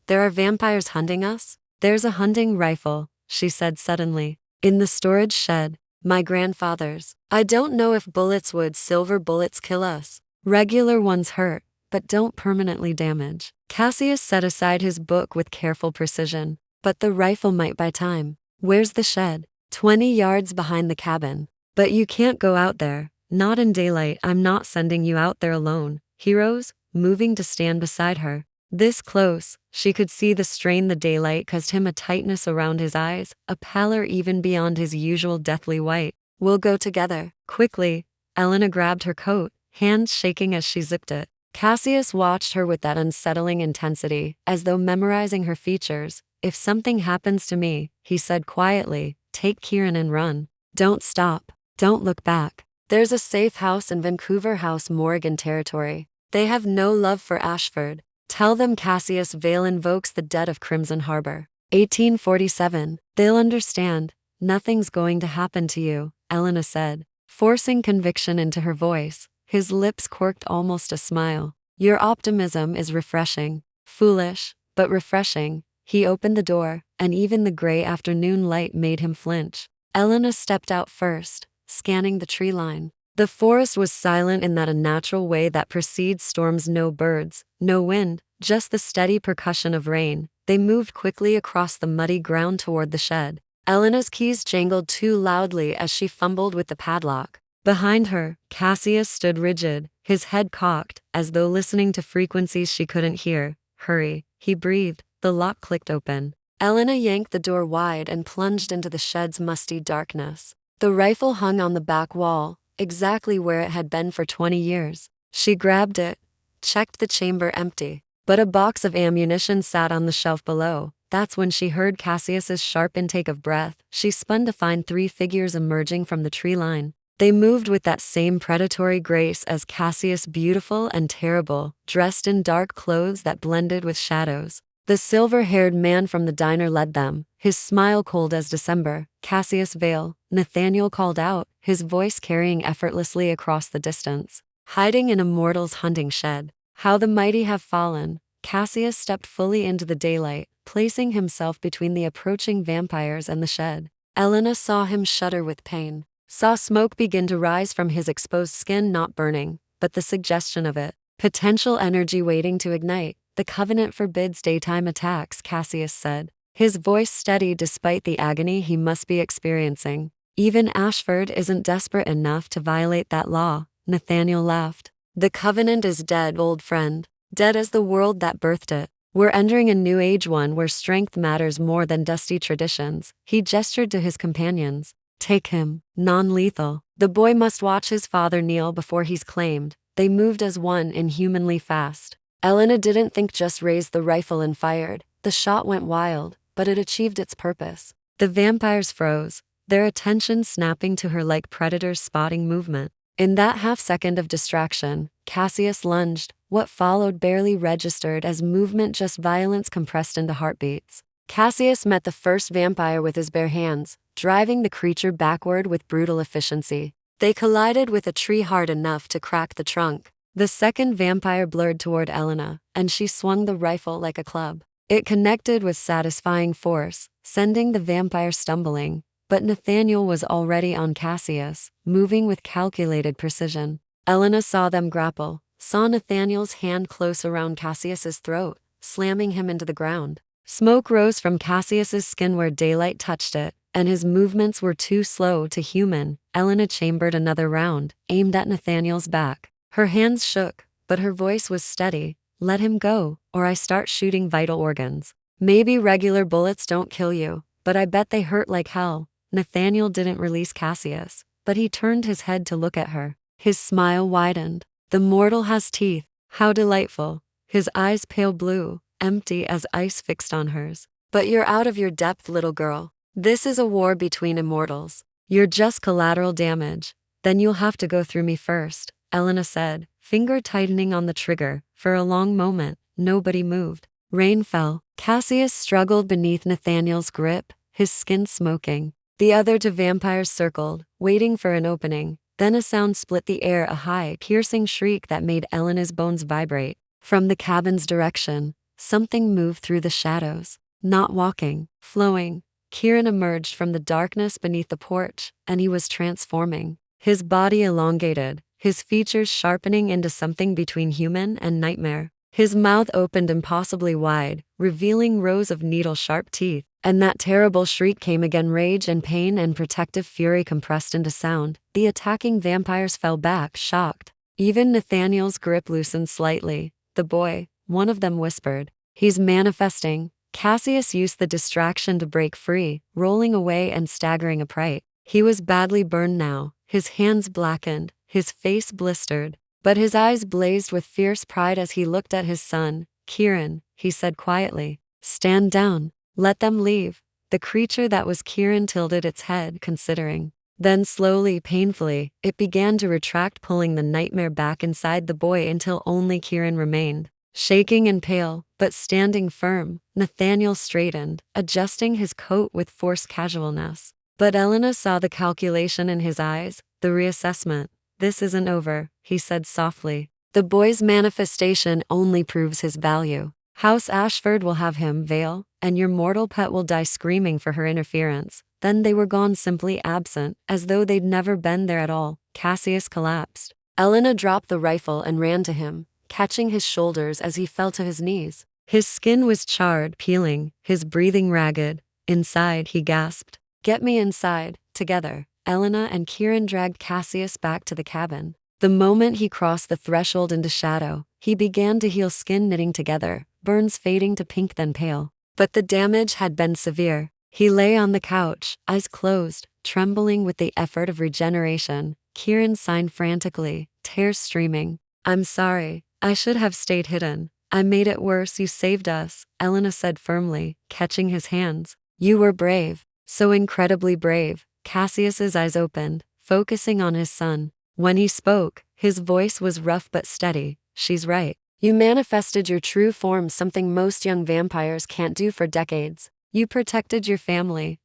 There are vampires hunting us? There's a hunting rifle, she said suddenly. In the storage shed. My grandfather's. I don't know if bullets would. Silver bullets kill us. Regular ones hurt, but don't permanently damage. Cassius set aside his book with careful precision. But the rifle might buy time. Where's the shed? 20 yards behind the cabin. But you can't go out there. Not in daylight. I'm not sending you out there alone. He rose, moving to stand beside her. This close, she could see the strain. The daylight caused him a tightness around his eyes, a pallor even beyond his usual deathly white. We'll go together. Quickly, Elena grabbed her coat, hands shaking as she zipped it. Cassius watched her with that unsettling intensity, as though memorizing her features. If something happens to me, he said quietly, take Kieran and run. Don't stop. Don't look back. There's a safe house in Vancouver House Morgan territory. They have no love for Ashford. Tell them Cassius Vale invokes the dead of Crimson Harbor. 1847. They'll understand. Nothing's going to happen to you, Elena said, forcing conviction into her voice. His lips quirked almost a smile. Your optimism is refreshing. Foolish, but refreshing. He opened the door, and even the gray afternoon light made him flinch. Elena stepped out first, scanning the tree line. The forest was silent in that unnatural way that precedes storms. No birds, no wind, just the steady percussion of rain. They moved quickly across the muddy ground toward the shed. Elena's keys jangled too loudly as she fumbled with the padlock. Behind her, Cassius stood rigid, his head cocked, as though listening to frequencies she couldn't hear. Hurry, he breathed. The lock clicked open. Elena yanked the door wide and plunged into the shed's musty darkness. The rifle hung on the back wall, exactly where it had been for 20 years. She grabbed it, checked the chamber empty, but a box of ammunition sat on the shelf below. That's when she heard Cassius's sharp intake of breath. She spun to find 3 figures emerging from the tree line. They moved with that same predatory grace as Cassius, beautiful and terrible, dressed in dark clothes that blended with shadows. The silver-haired man from the diner led them, his smile cold as December. "Cassius Vale," Nathaniel called out, his voice carrying effortlessly across the distance. "Hiding in a mortal's hunting shed. How the mighty have fallen." Cassius stepped fully into the daylight, placing himself between the approaching vampires and the shed. Elena saw him shudder with pain, saw smoke begin to rise from his exposed skin, not burning, but the suggestion of it. Potential energy waiting to ignite. "The Covenant forbids daytime attacks," Cassius said, his voice steady despite the agony he must be experiencing. "Even Ashford isn't desperate enough to violate that law," Nathaniel laughed. "The Covenant is dead, old friend. Dead as the world that birthed it. We're entering a new age, one where strength matters more than dusty traditions." He gestured to his companions. "Take him. Non-lethal. The boy must watch his father kneel before he's claimed." They moved as one, inhumanly fast. Elena didn't think, just raised the rifle and fired. The shot went wild, but it achieved its purpose. The vampires froze, their attention snapping to her like predators spotting movement. In that half-second of distraction, Cassius lunged. What followed barely registered as movement, just violence compressed into heartbeats. Cassius met the first vampire with his bare hands, driving the creature backward with brutal efficiency. They collided with a tree hard enough to crack the trunk. The second vampire blurred toward Elena, and she swung the rifle like a club. It connected with satisfying force, sending the vampire stumbling. But Nathaniel was already on Cassius, moving with calculated precision. Elena saw them grapple, saw Nathaniel's hand close around Cassius's throat, slamming him into the ground. Smoke rose from Cassius's skin where daylight touched it, and his movements were too slow to human. Elena chambered another round, aimed at Nathaniel's back. Her hands shook, but her voice was steady. "Let him go, or I start shooting vital organs. Maybe regular bullets don't kill you, but I bet they hurt like hell." Nathaniel didn't release Cassius, but he turned his head to look at her. His smile widened. "The mortal has teeth. How delightful." His eyes pale blue, empty as ice fixed on hers. "But you're out of your depth, little girl. This is a war between immortals. You're just collateral damage. Then you'll have to go through me first," Elena said, finger tightening on the trigger. For a long moment, nobody moved. Rain fell. Cassius struggled beneath Nathaniel's grip, his skin smoking. The other two vampires circled, waiting for an opening. Then a sound split the air, a high, piercing shriek that made Elena's bones vibrate. From the cabin's direction, something moved through the shadows. Not walking, flowing. Kieran emerged from the darkness beneath the porch, and he was transforming. His body elongated, his features sharpening into something between human and nightmare. His mouth opened impossibly wide, revealing rows of needle-sharp teeth. And that terrible shriek came again, rage and pain and protective fury compressed into sound. The attacking vampires fell back, shocked. Even Nathaniel's grip loosened slightly. "The boy," one of them whispered. "He's manifesting." Cassius used the distraction to break free, rolling away and staggering upright. He was badly burned now, his hands blackened, his face blistered. But his eyes blazed with fierce pride as he looked at his son. "Kieran," he said quietly, "stand down. Let them leave." The creature that was Kieran tilted its head, considering. Then slowly, painfully, it began to retract, pulling the nightmare back inside the boy until only Kieran remained. Shaking and pale, but standing firm, Nathaniel straightened, adjusting his coat with forced casualness. But Elena saw the calculation in his eyes, the reassessment. "This isn't over," he said softly. "The boy's manifestation only proves his value. House Ashford will have him, Vale, and your mortal pet will die screaming for her interference." Then they were gone, simply absent, as though they'd never been there at all. Cassius collapsed. Elena dropped the rifle and ran to him, catching his shoulders as he fell to his knees. His skin was charred, peeling, his breathing ragged. "Inside," he gasped. "Get me inside." Together, Elena and Kieran dragged Cassius back to the cabin. The moment he crossed the threshold into shadow, he began to heal, skin knitting together, burns fading to pink then pale. But the damage had been severe. He lay on the couch, eyes closed, trembling with the effort of regeneration. Kieran signed frantically, tears streaming. "I'm sorry. I should have stayed hidden. I made it worse. You saved us," Elena said firmly, catching his hands. "You were brave. So incredibly brave." Cassius's eyes opened, focusing on his son. When he spoke, his voice was rough but steady. She's right. You manifested your true form, something most young vampires can't do for decades. You protected your family.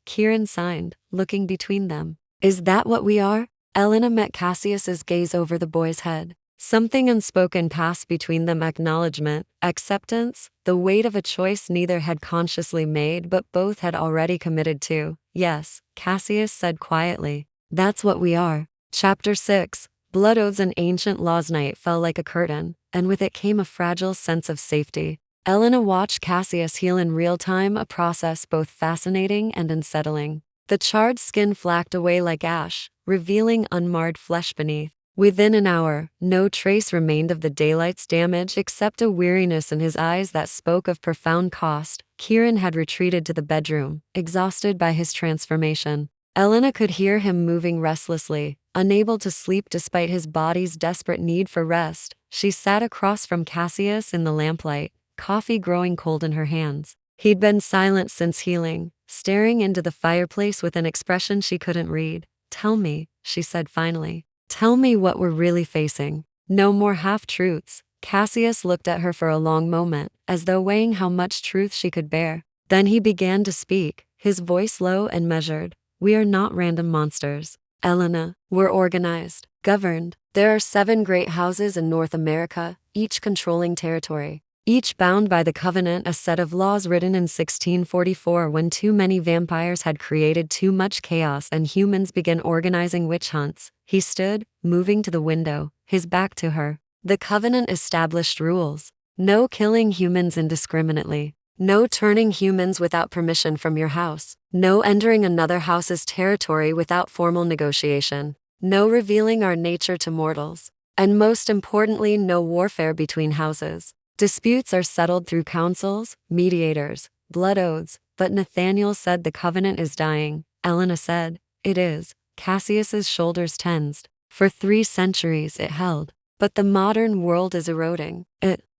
Kieran signed, looking between them. Is that what we are? Elena met Cassius's gaze over the boy's head. Something unspoken passed between them, acknowledgement, acceptance, the weight of a choice neither had consciously made but both had already committed to. Yes, Cassius said quietly. That's what we are. Chapter 6. Blood Oaths and Ancient Laws. Night fell like a curtain, and with it came a fragile sense of safety. Elena watched Cassius heal in real time, a process both fascinating and unsettling. The charred skin flacked away like ash, revealing unmarred flesh beneath. Within an hour, no trace remained of the daylight's damage except a weariness in his eyes that spoke of profound cost. Kieran had retreated to the bedroom, exhausted by his transformation. Elena could hear him moving restlessly, unable to sleep despite his body's desperate need for rest. She sat across from Cassius in the lamplight, coffee growing cold in her hands. He'd been silent since healing, staring into the fireplace with an expression she couldn't read. Tell me, she said finally. Tell me what we're really facing. No more half-truths. Cassius looked at her for a long moment, as though weighing how much truth she could bear. Then he began to speak, his voice low and measured. We are not random monsters. Elena, we're organized, governed. There are 7 great houses in North America, each controlling territory. Each bound by the Covenant, a set of laws written in 1644 when too many vampires had created too much chaos and humans began organizing witch hunts. He stood, moving to the window, his back to her. The Covenant established rules. No killing humans indiscriminately. No turning humans without permission from your house. No entering another house's territory without formal negotiation. No revealing our nature to mortals. And most importantly, no warfare between houses. Disputes are settled through councils, mediators, blood oaths, but Nathaniel said the Covenant is dying. Elena said, it is. Cassius's shoulders tensed. For 3 centuries it held. But the modern world is eroding.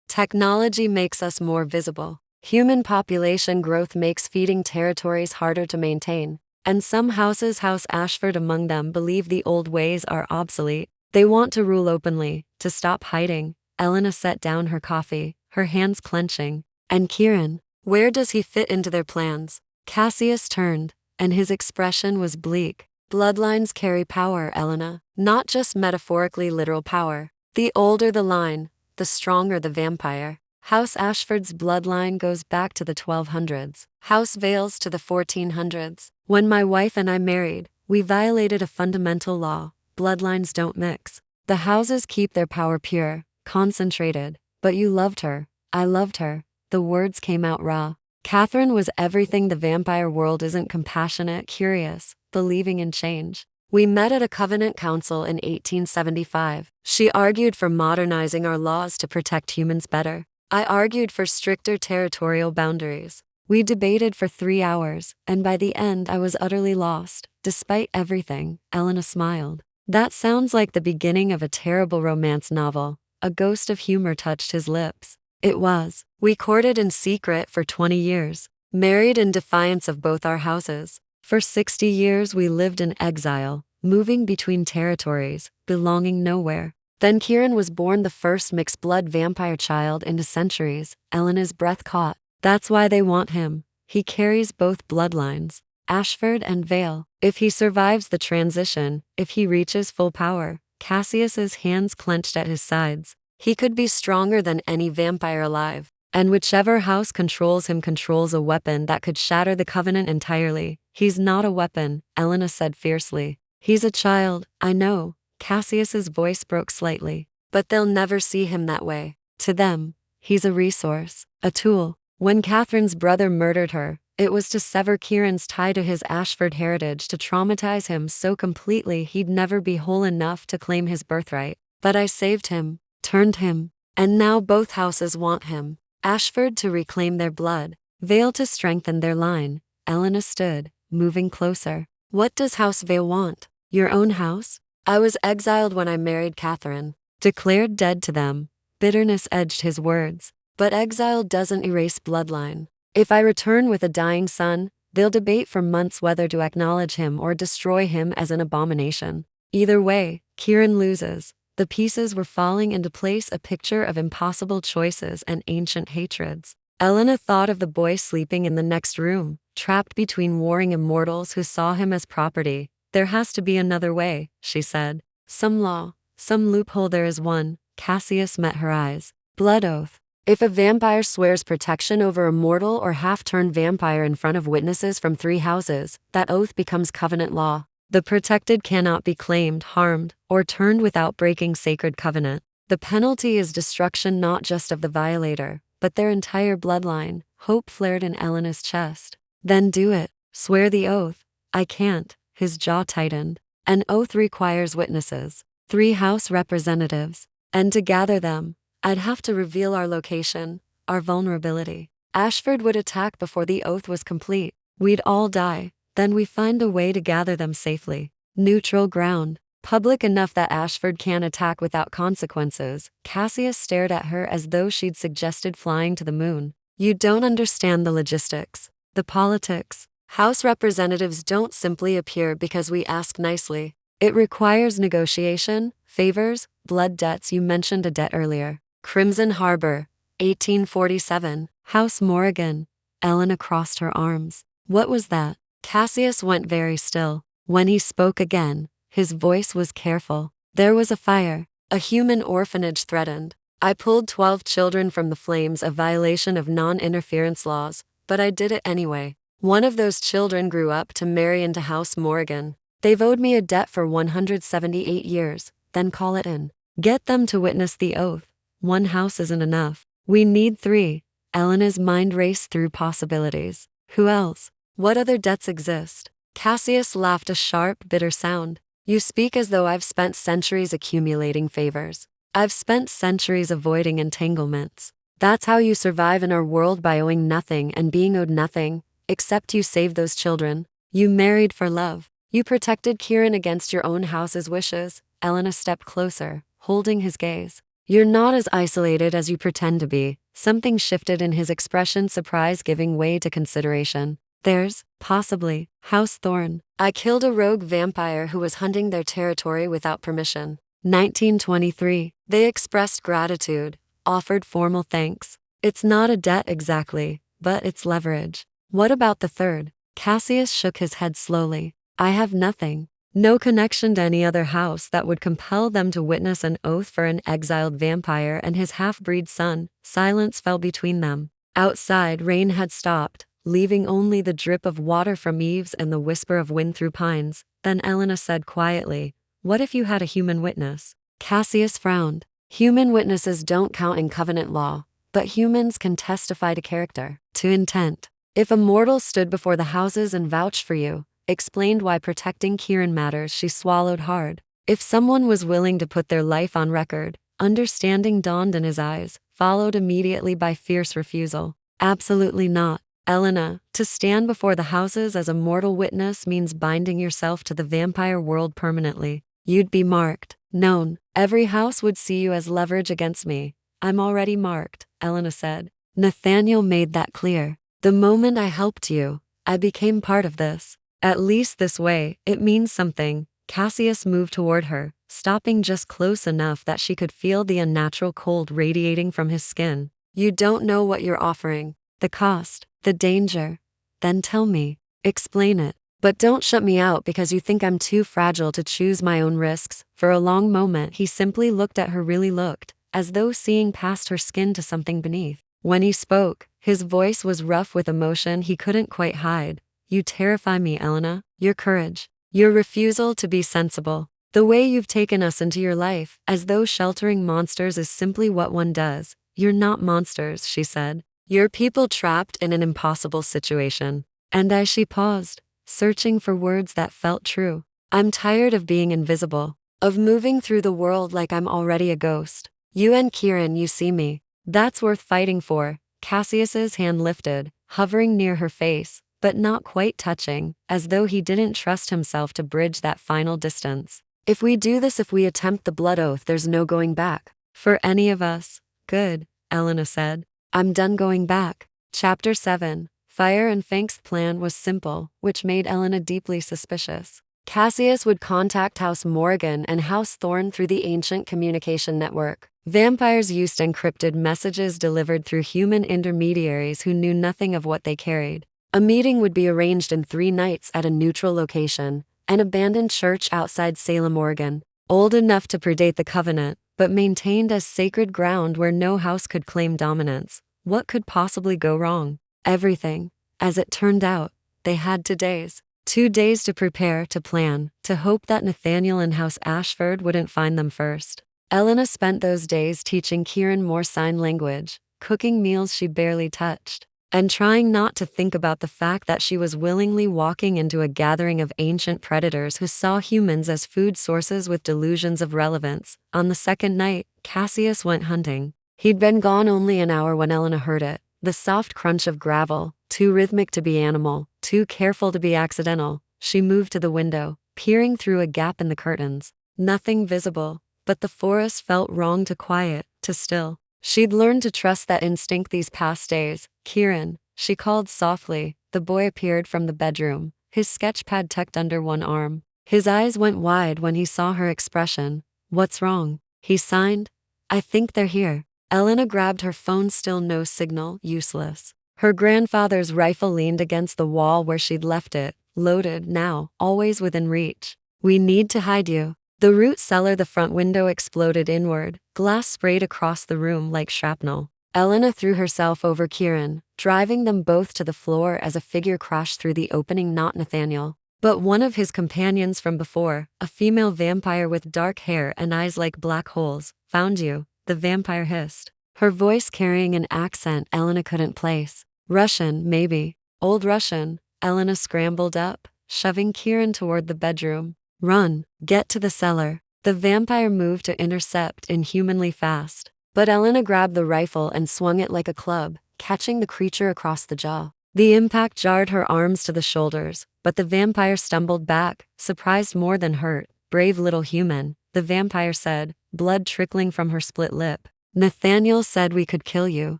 Technology makes us more visible. Human population growth makes feeding territories harder to maintain. And some houses, House Ashford among them, believe the old ways are obsolete. They want to rule openly, to stop hiding. Elena set down her coffee, her hands clenching. And Kieran, where does he fit into their plans? Cassius turned, and his expression was bleak. Bloodlines carry power, Elena. Not just metaphorically literal power. The older the line, the stronger the vampire. House Ashford's bloodline goes back to the 1200s. House Vale's to the 1400s. When my wife and I married, we violated a fundamental law. Bloodlines don't mix. The houses keep their power pure, concentrated. But you loved her. I loved her. The words came out raw. Catherine was everything the vampire world isn't: compassionate, curious, believing in change. We met at a Covenant council in 1875. She argued for modernizing our laws to protect humans better. I argued for stricter territorial boundaries. We debated for 3 hours, and by the end I was utterly lost. Despite everything, Elena smiled. That sounds like the beginning of a terrible romance novel. A ghost of humor touched his lips. It was. We courted in secret for 20 years, married in defiance of both our houses. For 60 years we lived in exile, moving between territories, belonging nowhere. Then Kieran was born, the first mixed-blood vampire child into centuries. Elena's breath caught. That's why they want him. He carries both bloodlines, Ashford and Vale. If he survives the transition, if he reaches full power, Cassius's hands clenched at his sides. He could be stronger than any vampire alive. And whichever house controls him controls a weapon that could shatter the Covenant entirely. He's not a weapon, Elena said fiercely. He's a child, I know. Cassius's voice broke slightly. But they'll never see him that way. To them, he's a resource, a tool. When Catherine's brother murdered her, it was to sever Kieran's tie to his Ashford heritage, to traumatize him so completely he'd never be whole enough to claim his birthright. But I saved him, turned him, and now both houses want him. Ashford to reclaim their blood, Vale to strengthen their line. Elena stood, moving closer. What does House Vale want? Your own house? I was exiled when I married Catherine. Declared dead to them. Bitterness edged his words. But exile doesn't erase bloodline. If I return with a dying son, They'll debate for months whether to acknowledge him or destroy him as an abomination. Either way, Kieran loses. The pieces were falling into place, a picture of impossible choices and ancient hatreds. Elena thought of the boy sleeping in the next room, trapped between warring immortals who saw him as property. There has to be another way, she said. Some law, some loophole. There is one. Cassius met her eyes. Blood oath. If a vampire swears protection over a mortal or half-turned vampire in front of witnesses from 3 houses, that oath becomes covenant law. The protected cannot be claimed, harmed, or turned without breaking sacred covenant. The penalty is destruction not just of the violator, but their entire bloodline. Hope flared in Elena's chest. Then do it. Swear the oath. I can't. His jaw tightened. An oath requires witnesses. 3 house representatives. And to gather them, I'd have to reveal our location, our vulnerability. Ashford would attack before the oath was complete. We'd all die. Then we find a way to gather them safely. Neutral ground. Public enough that Ashford can attack without consequences. Cassius stared at her as though she'd suggested flying to the moon. You don't understand the logistics. The politics. House representatives don't simply appear because we ask nicely. It requires negotiation, favors, blood debts. You mentioned a debt earlier. Crimson Harbor, 1847. House Morrigan. Elena crossed her arms. What was that? Cassius went very still. When he spoke again, his voice was careful. There was a fire. A human orphanage threatened. I pulled 12 children from the flames, a violation of non-interference laws, but I did it anyway. One of those children grew up to marry into House Morrigan. They've owed me a debt for 178 years, then call it in. Get them to witness the oath. 1 house isn't enough. We need 3. Elena's mind raced through possibilities. Who else? What other debts exist? Cassius laughed, a sharp, bitter sound. You speak as though I've spent centuries accumulating favors. I've spent centuries avoiding entanglements. That's how you survive in our world, by owing nothing and being owed nothing, except you saved those children. You married for love. You protected Kieran against your own house's wishes. Elena stepped closer, holding his gaze. You're not as isolated as you pretend to be. Something shifted in his expression, surprise giving way to consideration. There's, possibly, House Thorn. I killed a rogue vampire who was hunting their territory without permission. 1923. They expressed gratitude, offered formal thanks. It's not a debt exactly, but it's leverage. What about the 3rd? Cassius shook his head slowly. I have nothing. No connection to any other house that would compel them to witness an oath for an exiled vampire and his half-breed son. Silence fell between them. Outside, rain had stopped, leaving only the drip of water from eaves and the whisper of wind through pines. Then Elena said quietly, what if you had a human witness? Cassius frowned. Human witnesses don't count in covenant law, but humans can testify to character, to intent. If a mortal stood before the houses and vouched for you, explained why protecting Kieran matters, she swallowed hard. If someone was willing to put their life on record, understanding dawned in his eyes, followed immediately by fierce refusal. Absolutely not. Elena, to stand before the houses as a mortal witness means binding yourself to the vampire world permanently. You'd be marked, known. Every house would see you as leverage against me. I'm already marked, Elena said. Nathaniel made that clear. The moment I helped you, I became part of this. At least this way, it means something. Cassius moved toward her, stopping just close enough that she could feel the unnatural cold radiating from his skin. You don't know what you're offering. The cost, the danger. Then tell me. Explain it. But don't shut me out because you think I'm too fragile to choose my own risks. For a long moment he simply looked at her, really looked, as though seeing past her skin to something beneath. When he spoke, his voice was rough with emotion he couldn't quite hide. You terrify me, Elena. Your courage. Your refusal to be sensible. The way you've taken us into your life, as though sheltering monsters is simply what one does. You're not monsters, she said. You're people trapped in an impossible situation. And as she paused, searching for words that felt true. I'm tired of being invisible. Of moving through the world like I'm already a ghost. You and Kieran, you see me. That's worth fighting for. Cassius's hand lifted, hovering near her face, but not quite touching, as though he didn't trust himself to bridge that final distance. If we do this, if we attempt the blood oath, there's no going back. For any of us. Good, Elena said. I'm done going back. Chapter 7. Fire and Fink's plan was simple, which made Elena deeply suspicious. Cassius would contact House Morgan and House Thorn through the ancient communication network. Vampires used encrypted messages delivered through human intermediaries who knew nothing of what they carried. A meeting would be arranged in 3 nights at a neutral location, an abandoned church outside Salem, Oregon, old enough to predate the Covenant, but maintained as sacred ground where no house could claim dominance. What could possibly go wrong? Everything. As it turned out, they had 2 days. 2 days to prepare, to plan, to hope that Nathaniel and House Ashford wouldn't find them first. Elena spent those days teaching Kieran more sign language, cooking meals she barely touched, and trying not to think about the fact that she was willingly walking into a gathering of ancient predators who saw humans as food sources with delusions of relevance. On the second night, Cassius went hunting. He'd been gone only an hour when Elena heard it, the soft crunch of gravel, too rhythmic to be animal, too careful to be accidental. She moved to the window, peering through a gap in the curtains. Nothing visible, but the forest felt wrong, to quiet, to still. She'd learned to trust that instinct these past days. Kieran, she called softly. The boy appeared from the bedroom, his sketchpad tucked under one arm. His eyes went wide when he saw her expression. "What's wrong?" he signed. "I think they're here." Elena grabbed her phone, still no signal, useless. Her grandfather's rifle leaned against the wall where she'd left it, loaded now, always within reach. "We need to hide you." The root cellar, the front window exploded inward, glass sprayed across the room like shrapnel. Elena threw herself over Kieran, driving them both to the floor as a figure crashed through the opening. Not Nathaniel, but one of his companions from before, a female vampire with dark hair and eyes like black holes. "Found you," the vampire hissed, her voice carrying an accent Elena couldn't place. Russian, maybe. Old Russian. Elena scrambled up, shoving Kieran toward the bedroom. "Run, get to the cellar." The vampire moved to intercept inhumanly fast, but Elena grabbed the rifle and swung it like a club, catching the creature across the jaw. The impact jarred her arms to the shoulders, but the vampire stumbled back, surprised more than hurt. "Brave little human," the vampire said, blood trickling from her split lip. "Nathaniel said we could kill you.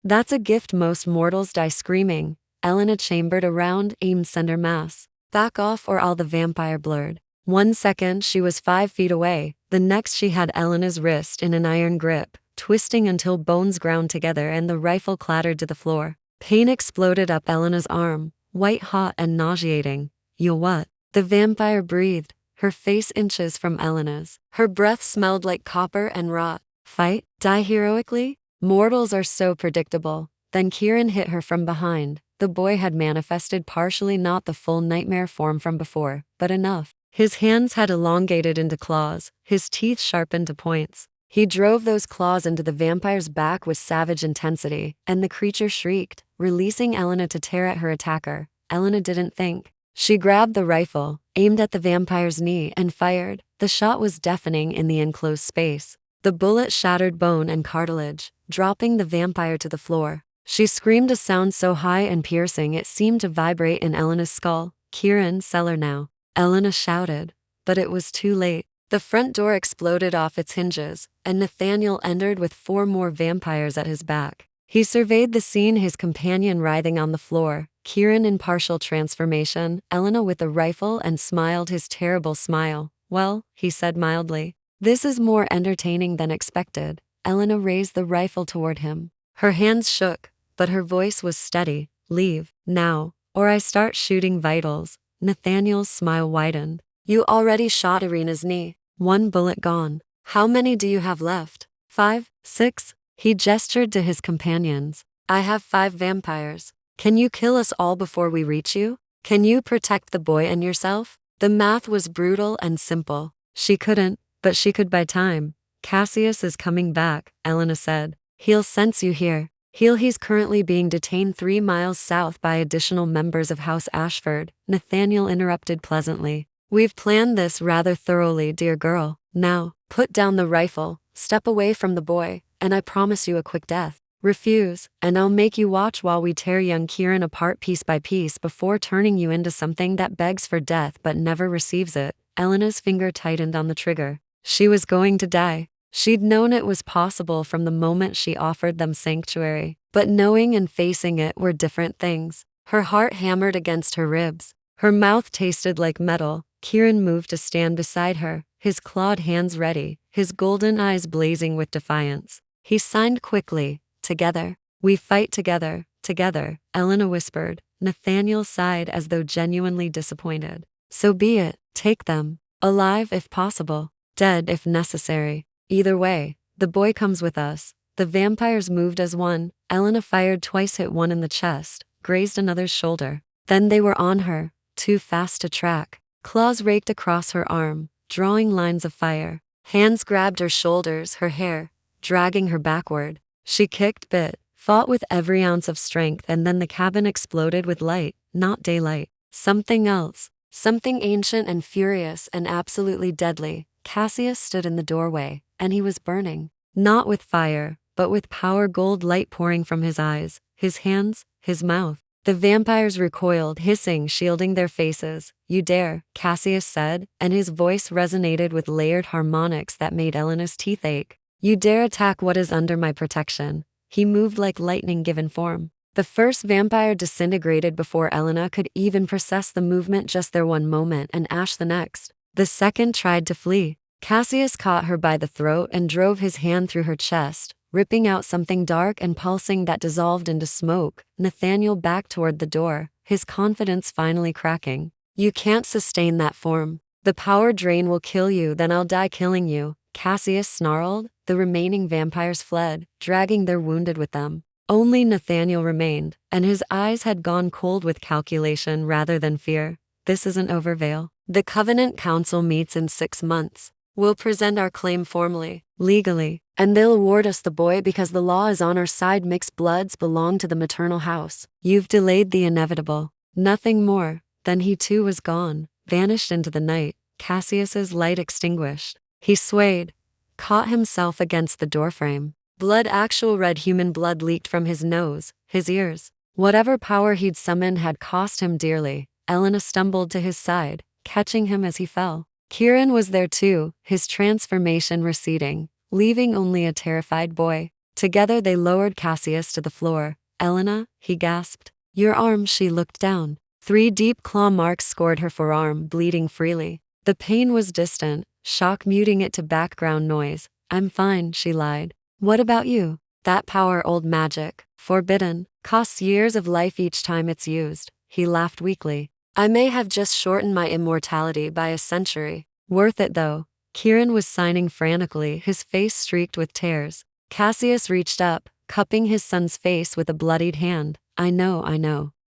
That's a gift. Most mortals die screaming." Elena chambered around, aimed center mass. "Back off or I'll." The vampire blurred. 1 second she was 5 feet away, the next she had Elena's wrist in an iron grip, twisting until bones ground together and the rifle clattered to the floor. Pain exploded up Elena's arm, white hot and nauseating. "You what?" the vampire breathed, her face inches from Elena's. Her breath smelled like copper and rot. "Fight? Die heroically?" Mortals are so predictable. Then Kieran hit her from behind. The boy had manifested partially, not the full nightmare form from before, but enough. His hands had elongated into claws, his teeth sharpened to points. He drove those claws into the vampire's back with savage intensity, and the creature shrieked, releasing Elena to tear at her attacker. Elena didn't think. She grabbed the rifle, aimed at the vampire's knee, and fired. The shot was deafening in the enclosed space. The bullet shattered bone and cartilage, dropping the vampire to the floor. She screamed, a sound so high and piercing it seemed to vibrate in Elena's skull. "Kieran, cellar now," Elena shouted, but it was too late. The front door exploded off its hinges, and Nathaniel entered with 4 more vampires at his back. He surveyed the scene, his companion writhing on the floor, Kieran in partial transformation, Elena with the rifle, and smiled his terrible smile. "Well," he said mildly, "this is more entertaining than expected." Elena raised the rifle toward him. Her hands shook, but her voice was steady. "Leave, now, or I start shooting vitals." Nathaniel's smile widened. "You already shot Irina's knee. 1 bullet gone. How many do you have left?" 5, 6. He gestured to his companions. "I have 5 vampires. Can you kill us all before we reach you? Can you protect the boy and yourself?" The math was brutal and simple. She couldn't, but she could buy time. "Cassius is coming back," Elena said. "He'll sense you here. He's currently being detained 3 miles south by additional members of House Ashford." Nathaniel interrupted pleasantly. "We've planned this rather thoroughly, dear girl. Now, put down the rifle, step away from the boy, and I promise you a quick death. Refuse, and I'll make you watch while we tear young Kieran apart piece by piece before turning you into something that begs for death but never receives it." Elena's finger tightened on the trigger. She was going to die. She'd known it was possible from the moment she offered them sanctuary, but knowing and facing it were different things. Her heart hammered against her ribs. Her mouth tasted like metal. Kieran moved to stand beside her, his clawed hands ready, his golden eyes blazing with defiance. He signed quickly, "Together. We fight together, together," Elena whispered. Nathaniel sighed as though genuinely disappointed. "So be it. Take them. Alive if possible. Dead if necessary. Either way, the boy comes with us." The vampires moved as one. Elena fired twice, hit one in the chest, grazed another's shoulder. Then they were on her, too fast to track. Claws raked across her arm, drawing lines of fire. Hands grabbed her shoulders, her hair, dragging her backward. She kicked, bit, fought with every ounce of strength, and then the cabin exploded with light, not daylight. Something else. Something ancient and furious and absolutely deadly. Cassius stood in the doorway, and he was burning. Not with fire, but with power, gold light pouring from his eyes, his hands, his mouth. The vampires recoiled, hissing, shielding their faces. "You dare," Cassius said, and his voice resonated with layered harmonics that made Elena's teeth ache. "You dare attack what is under my protection." He moved like lightning given form. The first vampire disintegrated before Elena could even process the movement, just there one moment, and ash the next. The second tried to flee. Cassius caught her by the throat and drove his hand through her chest, ripping out something dark and pulsing that dissolved into smoke. Nathaniel backed toward the door, his confidence finally cracking. "You can't sustain that form. The power drain will kill you, then I'll die killing you," Cassius snarled. The remaining vampires fled, dragging their wounded with them. Only Nathaniel remained, and his eyes had gone cold with calculation rather than fear. "This isn't over, Vale. The Covenant Council meets in 6 months. We'll present our claim formally, legally, and they'll award us the boy because the law is on our side. Mixed bloods belong to the maternal house. You've delayed the inevitable." Nothing more. Then he too was gone, vanished into the night. Cassius's light extinguished. He swayed, caught himself against the doorframe. Blood, actual red human blood, leaked from his nose, his ears. Whatever power he'd summoned had cost him dearly. Elena stumbled to his side, catching him as he fell. Kieran was there too, his transformation receding, leaving only a terrified boy. Together they lowered Cassius to the floor. "Elena," he gasped. "Your arm." She looked down. 3 deep claw marks scored her forearm, bleeding freely. The pain was distant, shock muting it to background noise. "I'm fine," she lied. "What about you?" "That power, old magic, forbidden, costs years of life each time it's used." He laughed weakly. "I may have just shortened my immortality by a century. Worth it though." Kieran was signing frantically, his face streaked with tears. Cassius reached up, cupping his son's face with a bloodied hand. I know.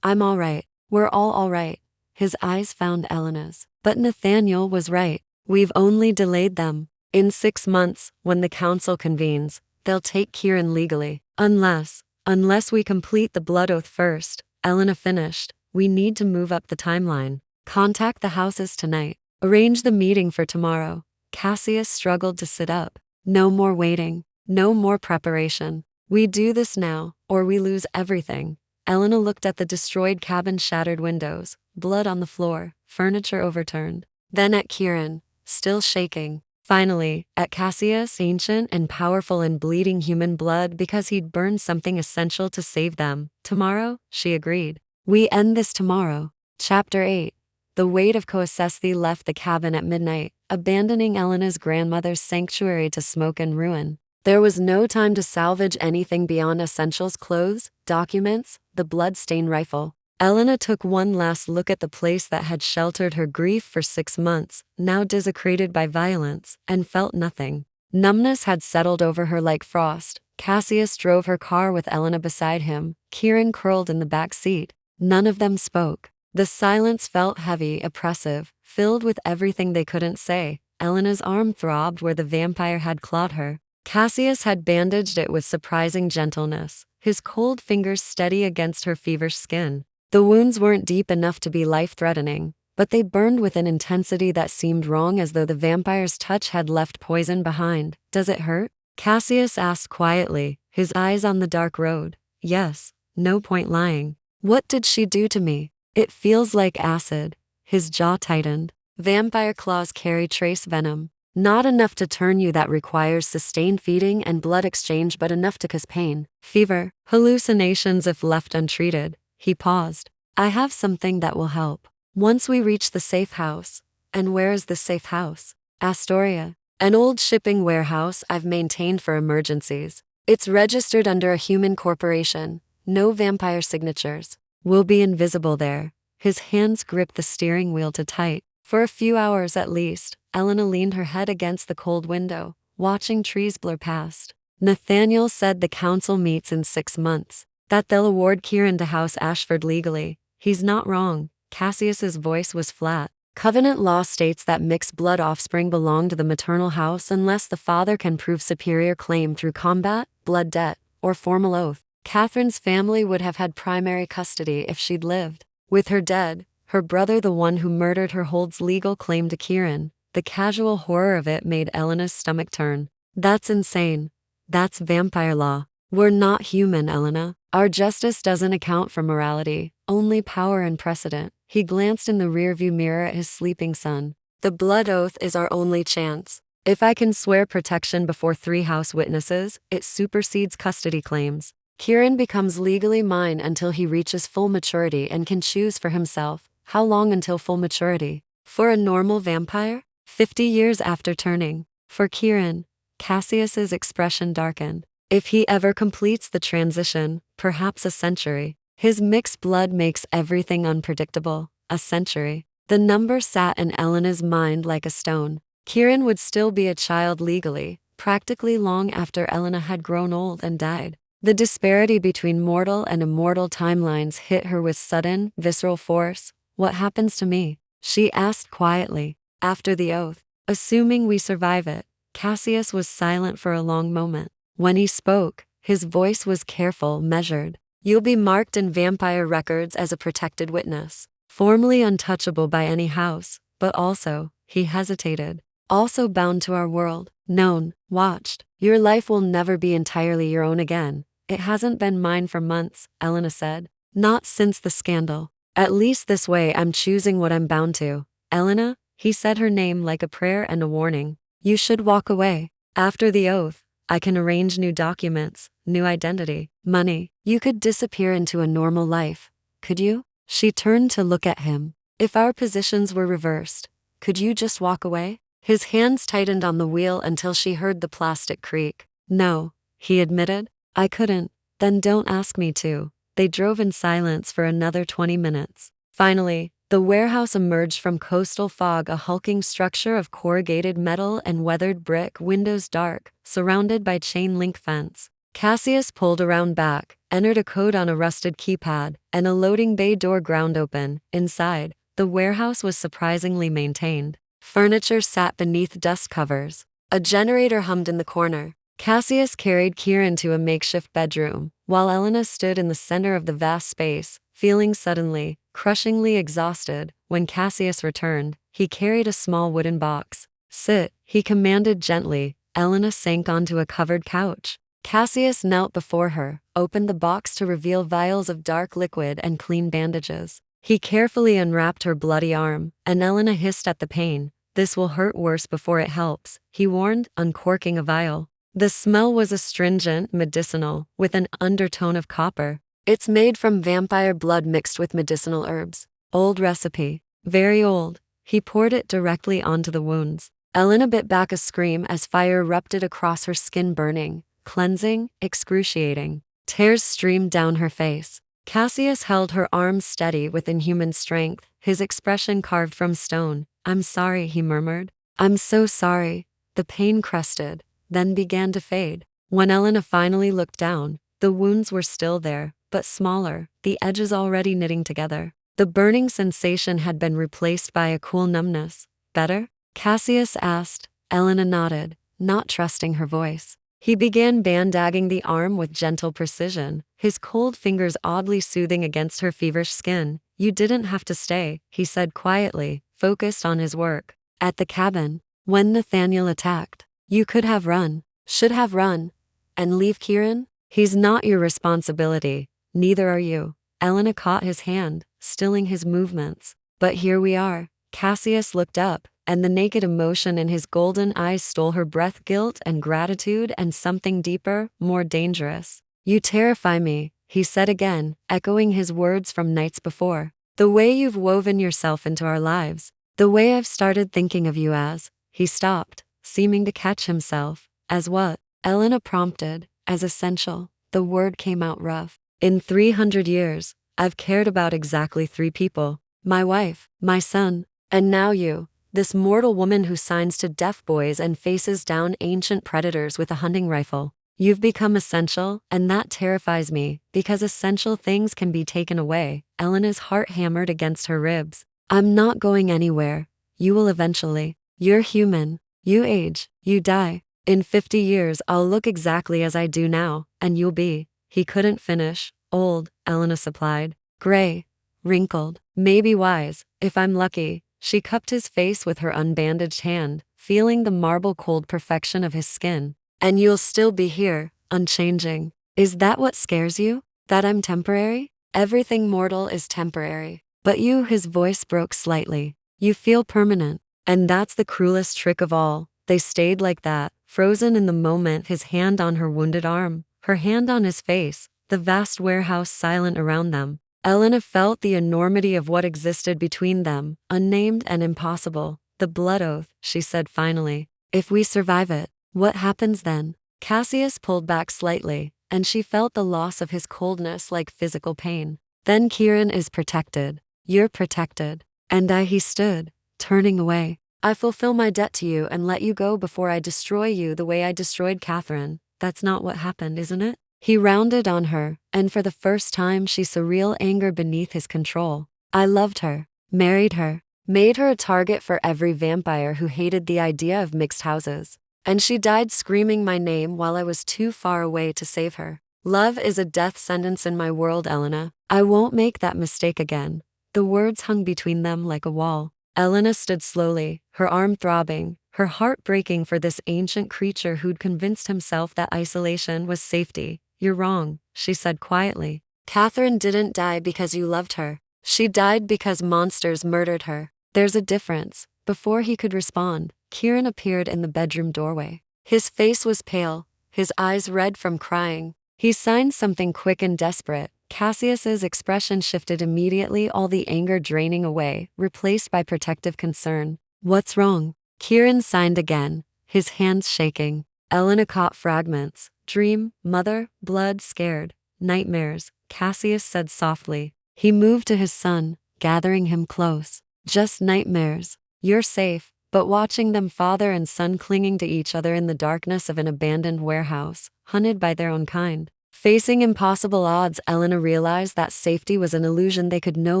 I'm all right. We're all right." His eyes found Elena's. But Nathaniel was right. "We've only delayed them. In 6 months, when the council convenes, they'll take Kieran legally. Unless we complete the blood oath first," Elena finished. "We need to move up the timeline. Contact the houses tonight. Arrange the meeting for tomorrow." Cassius struggled to sit up. "No more waiting. No more preparation. We do this now, or we lose everything." Elena looked at the destroyed cabin, shattered windows, blood on the floor, furniture overturned. Then at Kieran, still shaking. Finally, at Cassius, ancient and powerful and bleeding human blood because he'd burned something essential to save them. "Tomorrow," she agreed. "We end this tomorrow." Chapter 8. The weight of Koasesthi left the cabin at midnight, abandoning Elena's grandmother's sanctuary to smoke and ruin. There was no time to salvage anything beyond essentials: clothes, documents, the blood-stained rifle. Elena took one last look at the place that had sheltered her grief for 6 months, now desecrated by violence, and felt nothing. Numbness had settled over her like frost. Cassius drove her car with Elena beside him, Kieran curled in the back seat. None of them spoke. The silence felt heavy, oppressive, filled with everything they couldn't say. Elena's arm throbbed where the vampire had clawed her. Cassius had bandaged it with surprising gentleness, his cold fingers steady against her feverish skin. The wounds weren't deep enough to be life-threatening, but they burned with an intensity that seemed wrong, as though the vampire's touch had left poison behind. "Does it hurt?" Cassius asked quietly, his eyes on the dark road. "Yes, no point lying." "What did she do to me?" "It feels like acid." His jaw tightened. "Vampire claws carry trace venom. Not enough to turn you, that requires sustained feeding and blood exchange, but enough to cause pain, fever, hallucinations if left untreated." He paused. I have something that will help. Once we reach the safe house. And where is the safe house? Astoria. An old shipping warehouse I've maintained for emergencies. It's registered under a human corporation. No vampire signatures. We'll be invisible there. His hands gripped the steering wheel too tight. For a few hours at least, Elena leaned her head against the cold window, watching trees blur past. Nathaniel said the council meets in 6 months. That they'll award Kieran to House Ashford legally. He's not wrong. Cassius's voice was flat. Covenant law states that mixed blood offspring belong to the maternal house unless the father can prove superior claim through combat, blood debt, or formal oath. Catherine's family would have had primary custody if she'd lived. With her dead, her brother, the one who murdered her, holds legal claim to Kieran. The casual horror of it made Elena's stomach turn. That's insane. That's vampire law. We're not human, Elena. Our justice doesn't account for morality, only power and precedent. He glanced in the rearview mirror at his sleeping son. The blood oath is our only chance. If I can swear protection before 3 house witnesses, it supersedes custody claims. Kieran becomes legally mine until he reaches full maturity and can choose for himself. How long until full maturity? For a normal vampire? 50 years after turning. For Kieran, Cassius's expression darkened. If he ever completes the transition, perhaps a century. His mixed blood makes everything unpredictable. A century. The number sat in Elena's mind like a stone. Kieran would still be a child legally, practically long after Elena had grown old and died. The disparity between mortal and immortal timelines hit her with sudden, visceral force. What happens to me? She asked quietly. After the oath. Assuming we survive it. Cassius was silent for a long moment. When he spoke, his voice was careful, measured. You'll be marked in vampire records as a protected witness, formally untouchable by any house, but also, he hesitated, also bound to our world, known, watched. Your life will never be entirely your own again. It hasn't been mine for months, Elena said. Not since the scandal. At least this way I'm choosing what I'm bound to. Elena, he said her name like a prayer and a warning. You should walk away. After the oath, I can arrange new documents, new identity, money. You could disappear into a normal life. Could you? She turned to look at him. If our positions were reversed, could you just walk away? His hands tightened on the wheel until she heard the plastic creak. No, he admitted. I couldn't. Then don't ask me to. They drove in silence for another 20 minutes. Finally, the warehouse emerged from coastal fog, a hulking structure of corrugated metal and weathered brick, windows dark, surrounded by chain-link fence. Cassius pulled around back, entered a code on a rusted keypad, and a loading bay door ground open. Inside, the warehouse was surprisingly maintained. Furniture sat beneath dust covers. A generator hummed in the corner. Cassius carried Kieran to a makeshift bedroom, while Elena stood in the center of the vast space, feeling suddenly, crushingly exhausted. When Cassius returned, he carried a small wooden box. Sit, he commanded gently. Elena sank onto a covered couch. Cassius knelt before her, opened the box to reveal vials of dark liquid and clean bandages. He carefully unwrapped her bloody arm, and Elena hissed at the pain. This will hurt worse before it helps, he warned, uncorking a vial. The smell was astringent, medicinal, with an undertone of copper. It's made from vampire blood mixed with medicinal herbs. Old recipe. Very old. He poured it directly onto the wounds. Elena bit back a scream as fire erupted across her skin, burning, cleansing, excruciating. Tears streamed down her face. Cassius held her arms steady with inhuman strength, his expression carved from stone. I'm sorry, he murmured. I'm so sorry. The pain crested, then began to fade. When Elena finally looked down, the wounds were still there, but smaller, the edges already knitting together. The burning sensation had been replaced by a cool numbness. Better? Cassius asked. Elena nodded, not trusting her voice. He began bandagging the arm with gentle precision, his cold fingers oddly soothing against her feverish skin. You didn't have to stay, he said quietly, focused on his work. At the cabin, when Nathaniel attacked, you could have run, should have run. And leave Kieran? He's not your responsibility, neither are you. Elena caught his hand, stilling his movements. But here we are. Cassius looked up, and the naked emotion in his golden eyes stole her breath, guilt and gratitude and something deeper, more dangerous. You terrify me, he said again, echoing his words from nights before. The way you've woven yourself into our lives. The way I've started thinking of you as. He stopped, seeming to catch himself. As what? Elena prompted. As essential. The word came out rough. In 300 years, I've cared about exactly 3 people. My wife, my son, and now you. This mortal woman who signs to deaf boys and faces down ancient predators with a hunting rifle. You've become essential, and that terrifies me, because essential things can be taken away. Elena's heart hammered against her ribs. I'm not going anywhere. You will eventually. You're human. You age. You die. In 50 years, I'll look exactly as I do now, and you'll be. He couldn't finish. Old, Elena supplied. Gray. Wrinkled. Maybe wise, if I'm lucky. She cupped his face with her unbandaged hand, feeling the marble cold perfection of his skin. And you'll still be here, unchanging. Is that what scares you? That I'm temporary? Everything mortal is temporary. But you, his voice broke slightly. You feel permanent. And that's the cruelest trick of all. They stayed like that, frozen in the moment, his hand on her wounded arm, her hand on his face, the vast warehouse silent around them. Elena felt the enormity of what existed between them, unnamed and impossible. The blood oath, she said finally. If we survive it, what happens then? Cassius pulled back slightly, and she felt the loss of his coldness like physical pain. Then Kieran is protected. You're protected. And he stood, turning away. I fulfill my debt to you and let you go before I destroy you the way I destroyed Catherine. That's not what happened, isn't it? He rounded on her, and for the first time she saw real anger beneath his control. I loved her, married her, made her a target for every vampire who hated the idea of mixed houses. And she died screaming my name while I was too far away to save her. Love is a death sentence in my world, Elena. I won't make that mistake again. The words hung between them like a wall. Elena stood slowly, her arm throbbing, her heart breaking for this ancient creature who'd convinced himself that isolation was safety. You're wrong, she said quietly. Catherine didn't die because you loved her. She died because monsters murdered her. There's a difference. Before he could respond, Kieran appeared in the bedroom doorway. His face was pale, his eyes red from crying. He signed something quick and desperate. Cassius's expression shifted immediately, all the anger draining away, replaced by protective concern. What's wrong? Kieran signed again, his hands shaking. Elena caught fragments. Dream, mother, blood, scared, nightmares, Cassius said softly. He moved to his son, gathering him close. Just nightmares. You're safe, but watching them, father and son clinging to each other in the darkness of an abandoned warehouse, hunted by their own kind. Facing impossible odds, Elena realized that safety was an illusion they could no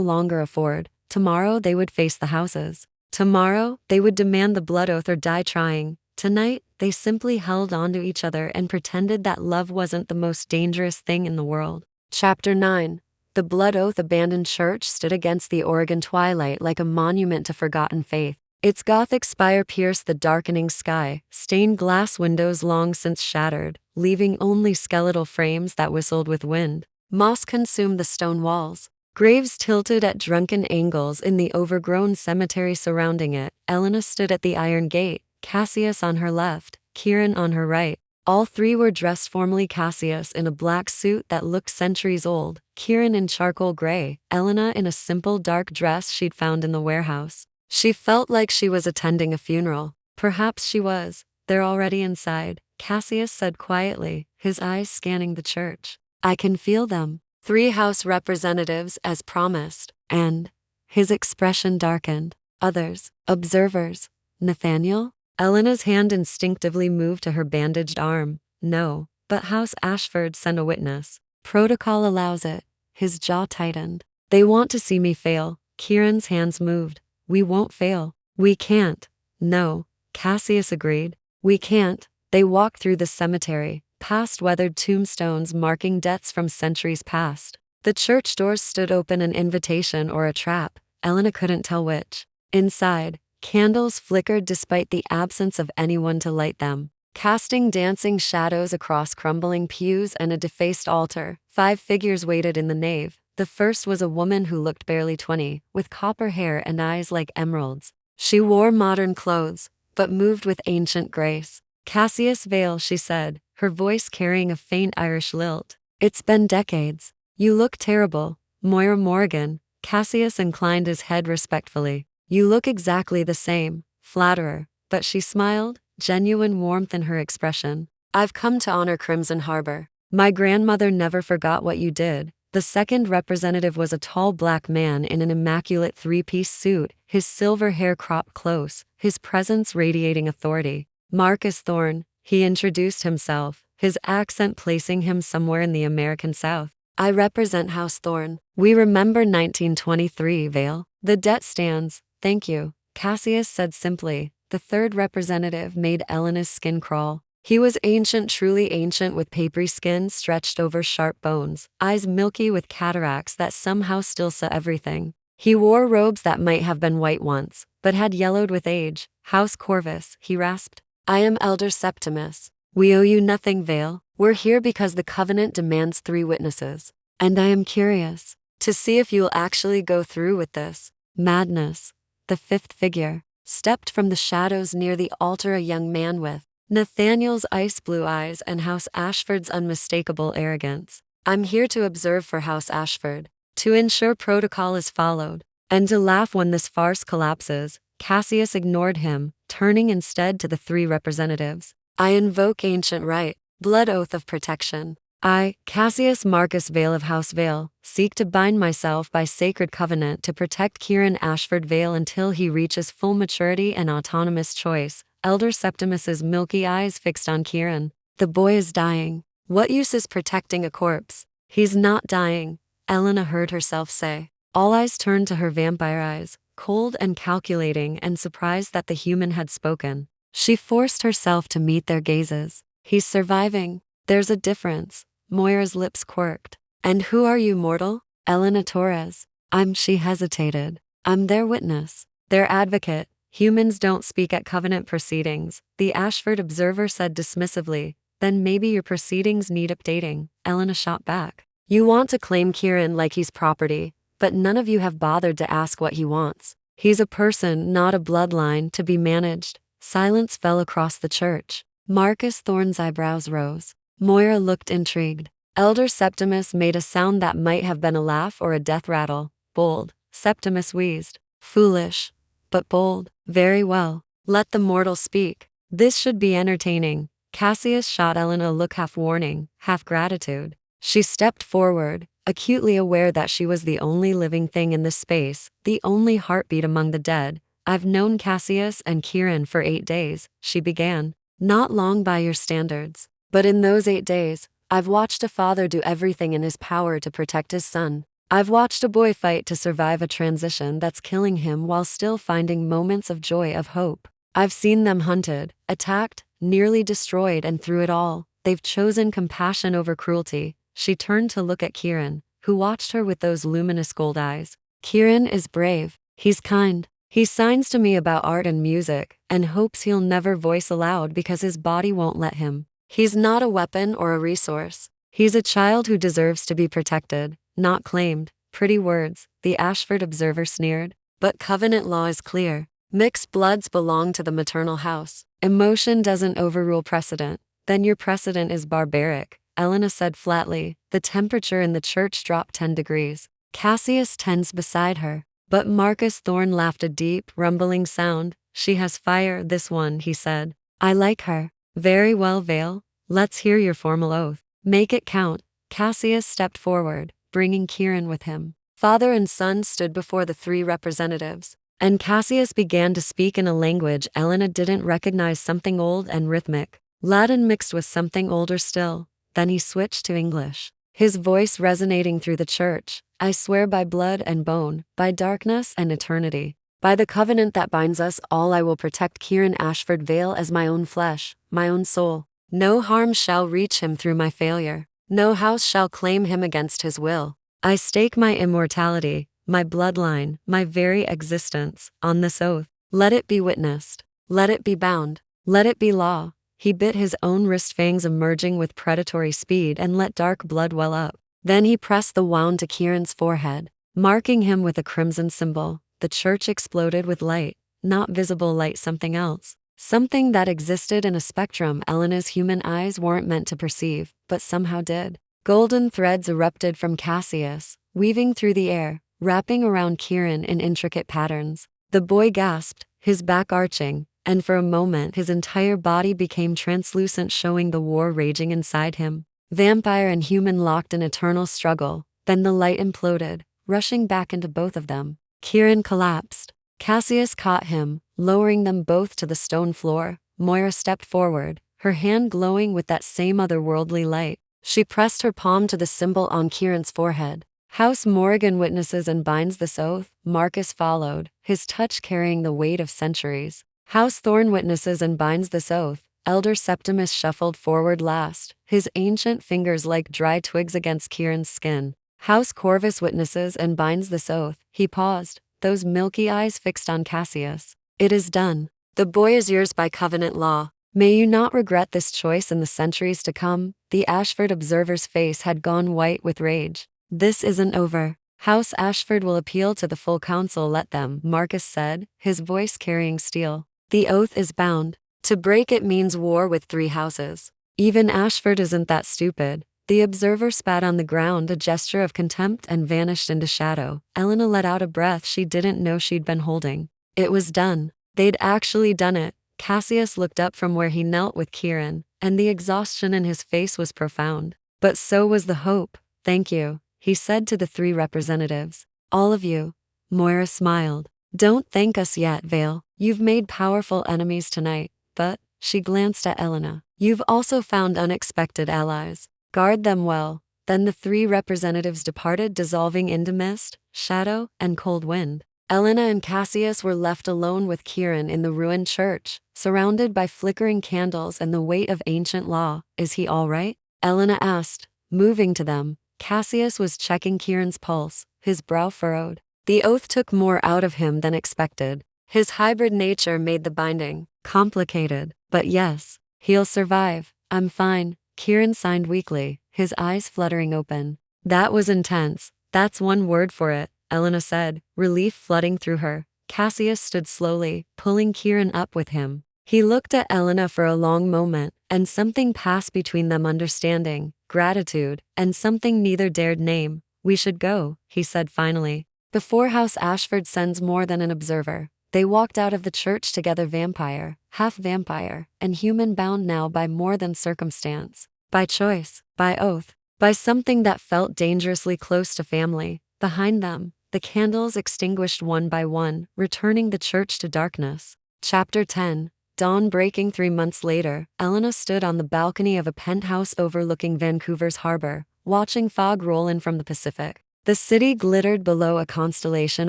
longer afford. Tomorrow they would face the houses. Tomorrow they would demand the blood oath or die trying. Tonight, they simply held on to each other and pretended that love wasn't the most dangerous thing in the world. Chapter 9. The blood oath abandoned church stood against the Oregon twilight like a monument to forgotten faith. Its Gothic spire pierced the darkening sky, stained glass windows long since shattered, leaving only skeletal frames that whistled with wind. Moss consumed the stone walls. Graves tilted at drunken angles in the overgrown cemetery surrounding it. Elena stood at the iron gate, Cassius on her left, Kieran on her right. All 3 were dressed formally, Cassius in a black suit that looked centuries old, Kieran in charcoal gray, Elena in a simple dark dress she'd found in the warehouse. She felt like she was attending a funeral. Perhaps she was. They're already inside, Cassius said quietly, his eyes scanning the church. I can feel them. 3 House representatives as promised. And his expression darkened. Others. Observers. Nathaniel? Elena's hand instinctively moved to her bandaged arm. No, but House Ashford sent a witness. Protocol allows it. His jaw tightened. They want to see me fail. Kieran's hands moved. We won't fail. We can't. No, Cassius agreed. We can't. They walked through the cemetery, past weathered tombstones marking deaths from centuries past. The church doors stood open, an invitation or a trap. Elena couldn't tell which. Inside, candles flickered despite the absence of anyone to light them, casting dancing shadows across crumbling pews and a defaced altar. 5 figures waited in the nave. The first was a woman who looked barely 20, with copper hair and eyes like emeralds. She wore modern clothes, but moved with ancient grace. Cassius Vale, she said, her voice carrying a faint Irish lilt. It's been decades. You look terrible, Moira Morgan. Cassius inclined his head respectfully. You look exactly the same, flatterer. But she smiled, genuine warmth in her expression. I've come to honor Crimson Harbor. My grandmother never forgot what you did. The second representative was a tall black man in an immaculate three-piece suit, his silver hair cropped close, his presence radiating authority. Marcus Thorne, he introduced himself, his accent placing him somewhere in the American South. I represent House Thorne. We remember 1923, Vale. The debt stands, thank you, Cassius said simply. The third representative made Elena's skin crawl. He was ancient, truly ancient, with papery skin stretched over sharp bones, eyes milky with cataracts that somehow still saw everything. He wore robes that might have been white once, but had yellowed with age. House Corvus, he rasped. I am Elder Septimus. We owe you nothing, Vale. We're here because the covenant demands 3 witnesses. And I am curious to see if you'll actually go through with this. Madness. The fifth figure stepped from the shadows near the altar, a young man with Nathaniel's ice blue eyes and House Ashford's unmistakable arrogance. I'm here to observe for House Ashford, to ensure protocol is followed, and to laugh when this farce collapses. Cassius ignored him, turning instead to the 3 representatives. I invoke ancient right, blood oath of protection. I, Cassius Marcus Vale of House Vale, seek to bind myself by sacred covenant to protect Kieran Ashford Vale until he reaches full maturity and autonomous choice. Elder Septimus's milky eyes fixed on Kieran. The boy is dying. What use is protecting a corpse? He's not dying, Elena heard herself say. All eyes turned to her vampire eyes, cold and calculating and surprised that the human had spoken. She forced herself to meet their gazes. He's surviving. There's a difference. Moira's lips quirked. And who are you, mortal? Elena Torres. She hesitated. I'm their witness, their advocate. Humans don't speak at covenant proceedings, the Ashford observer said dismissively. Then maybe your proceedings need updating, Elena shot back. You want to claim Kieran like he's property, but none of you have bothered to ask what he wants. He's a person, not a bloodline, to be managed. Silence fell across the church. Marcus Thorne's eyebrows rose. Moira looked intrigued. Elder Septimus made a sound that might have been a laugh or a death rattle. Bold, Septimus wheezed. Foolish, but bold. Very well. Let the mortal speak. This should be entertaining. Cassius shot Elena a look half warning, half gratitude. She stepped forward, acutely aware that she was the only living thing in this space, the only heartbeat among the dead. I've known Cassius and Kieran for 8 days, she began. Not long by your standards. But in those 8 days, I've watched a father do everything in his power to protect his son. I've watched a boy fight to survive a transition that's killing him while still finding moments of joy, of hope. I've seen them hunted, attacked, nearly destroyed, and through it all, they've chosen compassion over cruelty. She turned to look at Kieran, who watched her with those luminous gold eyes. Kieran is brave. He's kind. He signs to me about art and music, and hopes he'll never voice aloud because his body won't let him. He's not a weapon or a resource. He's a child who deserves to be protected, not claimed. Pretty words, the Ashford observer sneered. But covenant law is clear. Mixed bloods belong to the maternal house. Emotion doesn't overrule precedent. Then your precedent is barbaric, Elena said flatly. The temperature in the church dropped 10 degrees. Cassius tensed beside her. But Marcus Thorne laughed a deep, rumbling sound. She has fire, this one, he said. I like her. Very well, Vale. Let's hear your formal oath. Make it count. Cassius stepped forward, bringing Kieran with him. Father and son stood before the 3 representatives, and Cassius began to speak in a language Elena didn't recognize, something old and rhythmic. Latin mixed with something older still. Then he switched to English, his voice resonating through the church. I swear by blood and bone, by darkness and eternity, by the covenant that binds us all, I will protect Kieran Ashford Vale as my own flesh, my own soul. No harm shall reach him through my failure. No house shall claim him against his will. I stake my immortality, my bloodline, my very existence, on this oath. Let it be witnessed. Let it be bound. Let it be law. He bit his own wrist, fangs emerging with predatory speed, and let dark blood well up. Then he pressed the wound to Kieran's forehead, marking him with a crimson symbol. The church exploded with light, not visible light, something else. Something that existed in a spectrum Elena's human eyes weren't meant to perceive, but somehow did. Golden threads erupted from Cassius, weaving through the air, wrapping around Kieran in intricate patterns. The boy gasped, his back arching, and for a moment his entire body became translucent, showing the war raging inside him. Vampire and human locked in eternal struggle, then the light imploded, rushing back into both of them. Kieran collapsed. Cassius caught him, lowering them both to the stone floor. Moira stepped forward, her hand glowing with that same otherworldly light. She pressed her palm to the symbol on Kieran's forehead. House Morrigan witnesses and binds this oath. Marcus followed, his touch carrying the weight of centuries. House Thorn witnesses and binds this oath. Elder Septimus shuffled forward last, his ancient fingers like dry twigs against Kieran's skin. House Corvus witnesses and binds this oath. He paused, those milky eyes fixed on Cassius. It is done. The boy is yours by covenant law. May you not regret this choice in the centuries to come. The Ashford observer's face had gone white with rage. This isn't over. House Ashford will appeal to the full council. Let them, Marcus said, his voice carrying steel. The oath is bound. To break it means war with 3 houses. Even Ashford isn't that stupid. The observer spat on the ground, a gesture of contempt, and vanished into shadow. Elena let out a breath she didn't know she'd been holding. It was done. They'd actually done it. Cassius looked up from where he knelt with Kieran, and the exhaustion in his face was profound. But so was the hope. Thank you, he said to the 3 representatives. All of you. Moira smiled. Don't thank us yet, Vale. You've made powerful enemies tonight, but, she glanced at Elena, you've also found unexpected allies. Guard them well. Then the 3 representatives departed, dissolving into mist, shadow, and cold wind. Elena and Cassius were left alone with Kieran in the ruined church, surrounded by flickering candles and the weight of ancient law. Is he all right? Elena asked, moving to them. Cassius was checking Kieran's pulse, his brow furrowed. The oath took more out of him than expected. His hybrid nature made the binding complicated, but yes, he'll survive. I'm fine. Kieran signed weakly, his eyes fluttering open. That was intense. That's one word for it, Elena said, relief flooding through her. Cassius stood slowly, pulling Kieran up with him. He looked at Elena for a long moment, and something passed between them, understanding, gratitude, and something neither dared name. We should go, he said finally. Before House Ashford sends more than an observer. They walked out of the church together, vampire, half vampire, and human, bound now by more than circumstance, by choice, by oath, by something that felt dangerously close to family. Behind them, the candles extinguished one by one, returning the church to darkness. Chapter 10. Dawn breaking 3 months later, Elena stood on the balcony of a penthouse overlooking Vancouver's harbor, watching fog roll in from the Pacific. The city glittered below, a constellation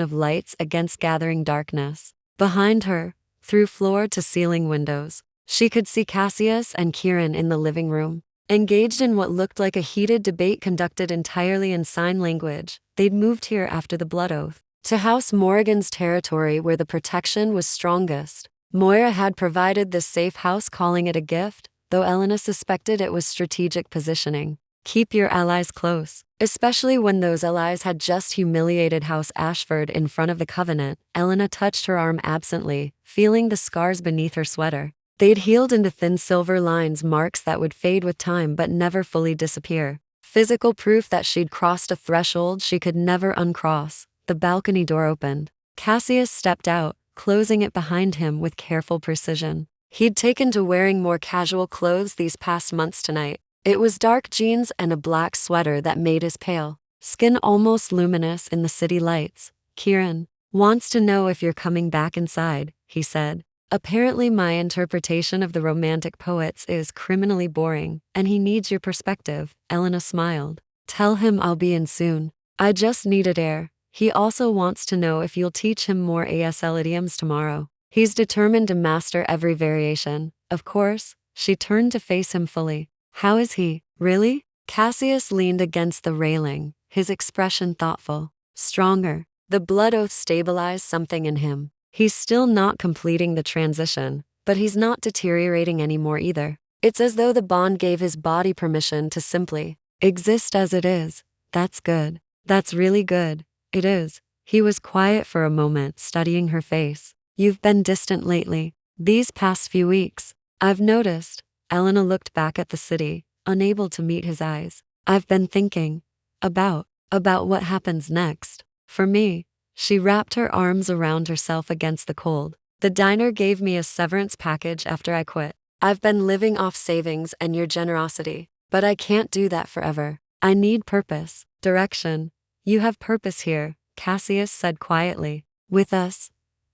of lights against gathering darkness. Behind her, through floor-to-ceiling windows, she could see Cassius and Kieran in the living room, engaged in what looked like a heated debate conducted entirely in sign language. They'd moved here after the blood oath, to House Morrigan's territory where the protection was strongest. Moira had provided this safe house, calling it a gift, though Elena suspected it was strategic positioning. Keep your allies close, especially when those allies had just humiliated House Ashford in front of the Covenant. Elena touched her arm absently, feeling the scars beneath her sweater. They'd healed into thin silver lines, marks that would fade with time but never fully disappear. Physical proof that she'd crossed a threshold she could never uncross. The balcony door opened. Cassius stepped out, closing it behind him with careful precision. He'd taken to wearing more casual clothes these past months. Tonight, it was dark jeans and a black sweater that made his pale skin almost luminous in the city lights. Kieran wants to know if you're coming back inside, he said. Apparently my interpretation of the romantic poets is criminally boring, and he needs your perspective. Elena smiled. Tell him I'll be in soon. I just needed air. He also wants to know if you'll teach him more ASL idioms tomorrow. He's determined to master every variation. Of course. She turned to face him fully. How is he? Really? Cassius leaned against the railing, his expression thoughtful. Stronger. The blood oath stabilized something in him. He's still not completing the transition, but he's not deteriorating anymore either. It's as though the bond gave his body permission to simply exist as it is. That's good. That's really good. It is. He was quiet for a moment, studying her face. You've been distant lately. These past few weeks. I've noticed. Elena looked back at the city, unable to meet his eyes. I've been thinking about what happens next. For me, she wrapped her arms around herself against the cold. The diner gave me a severance package after I quit. I've been living off savings and your generosity, but I can't do that forever. I need purpose, direction. You have purpose here, Cassius said quietly. With us?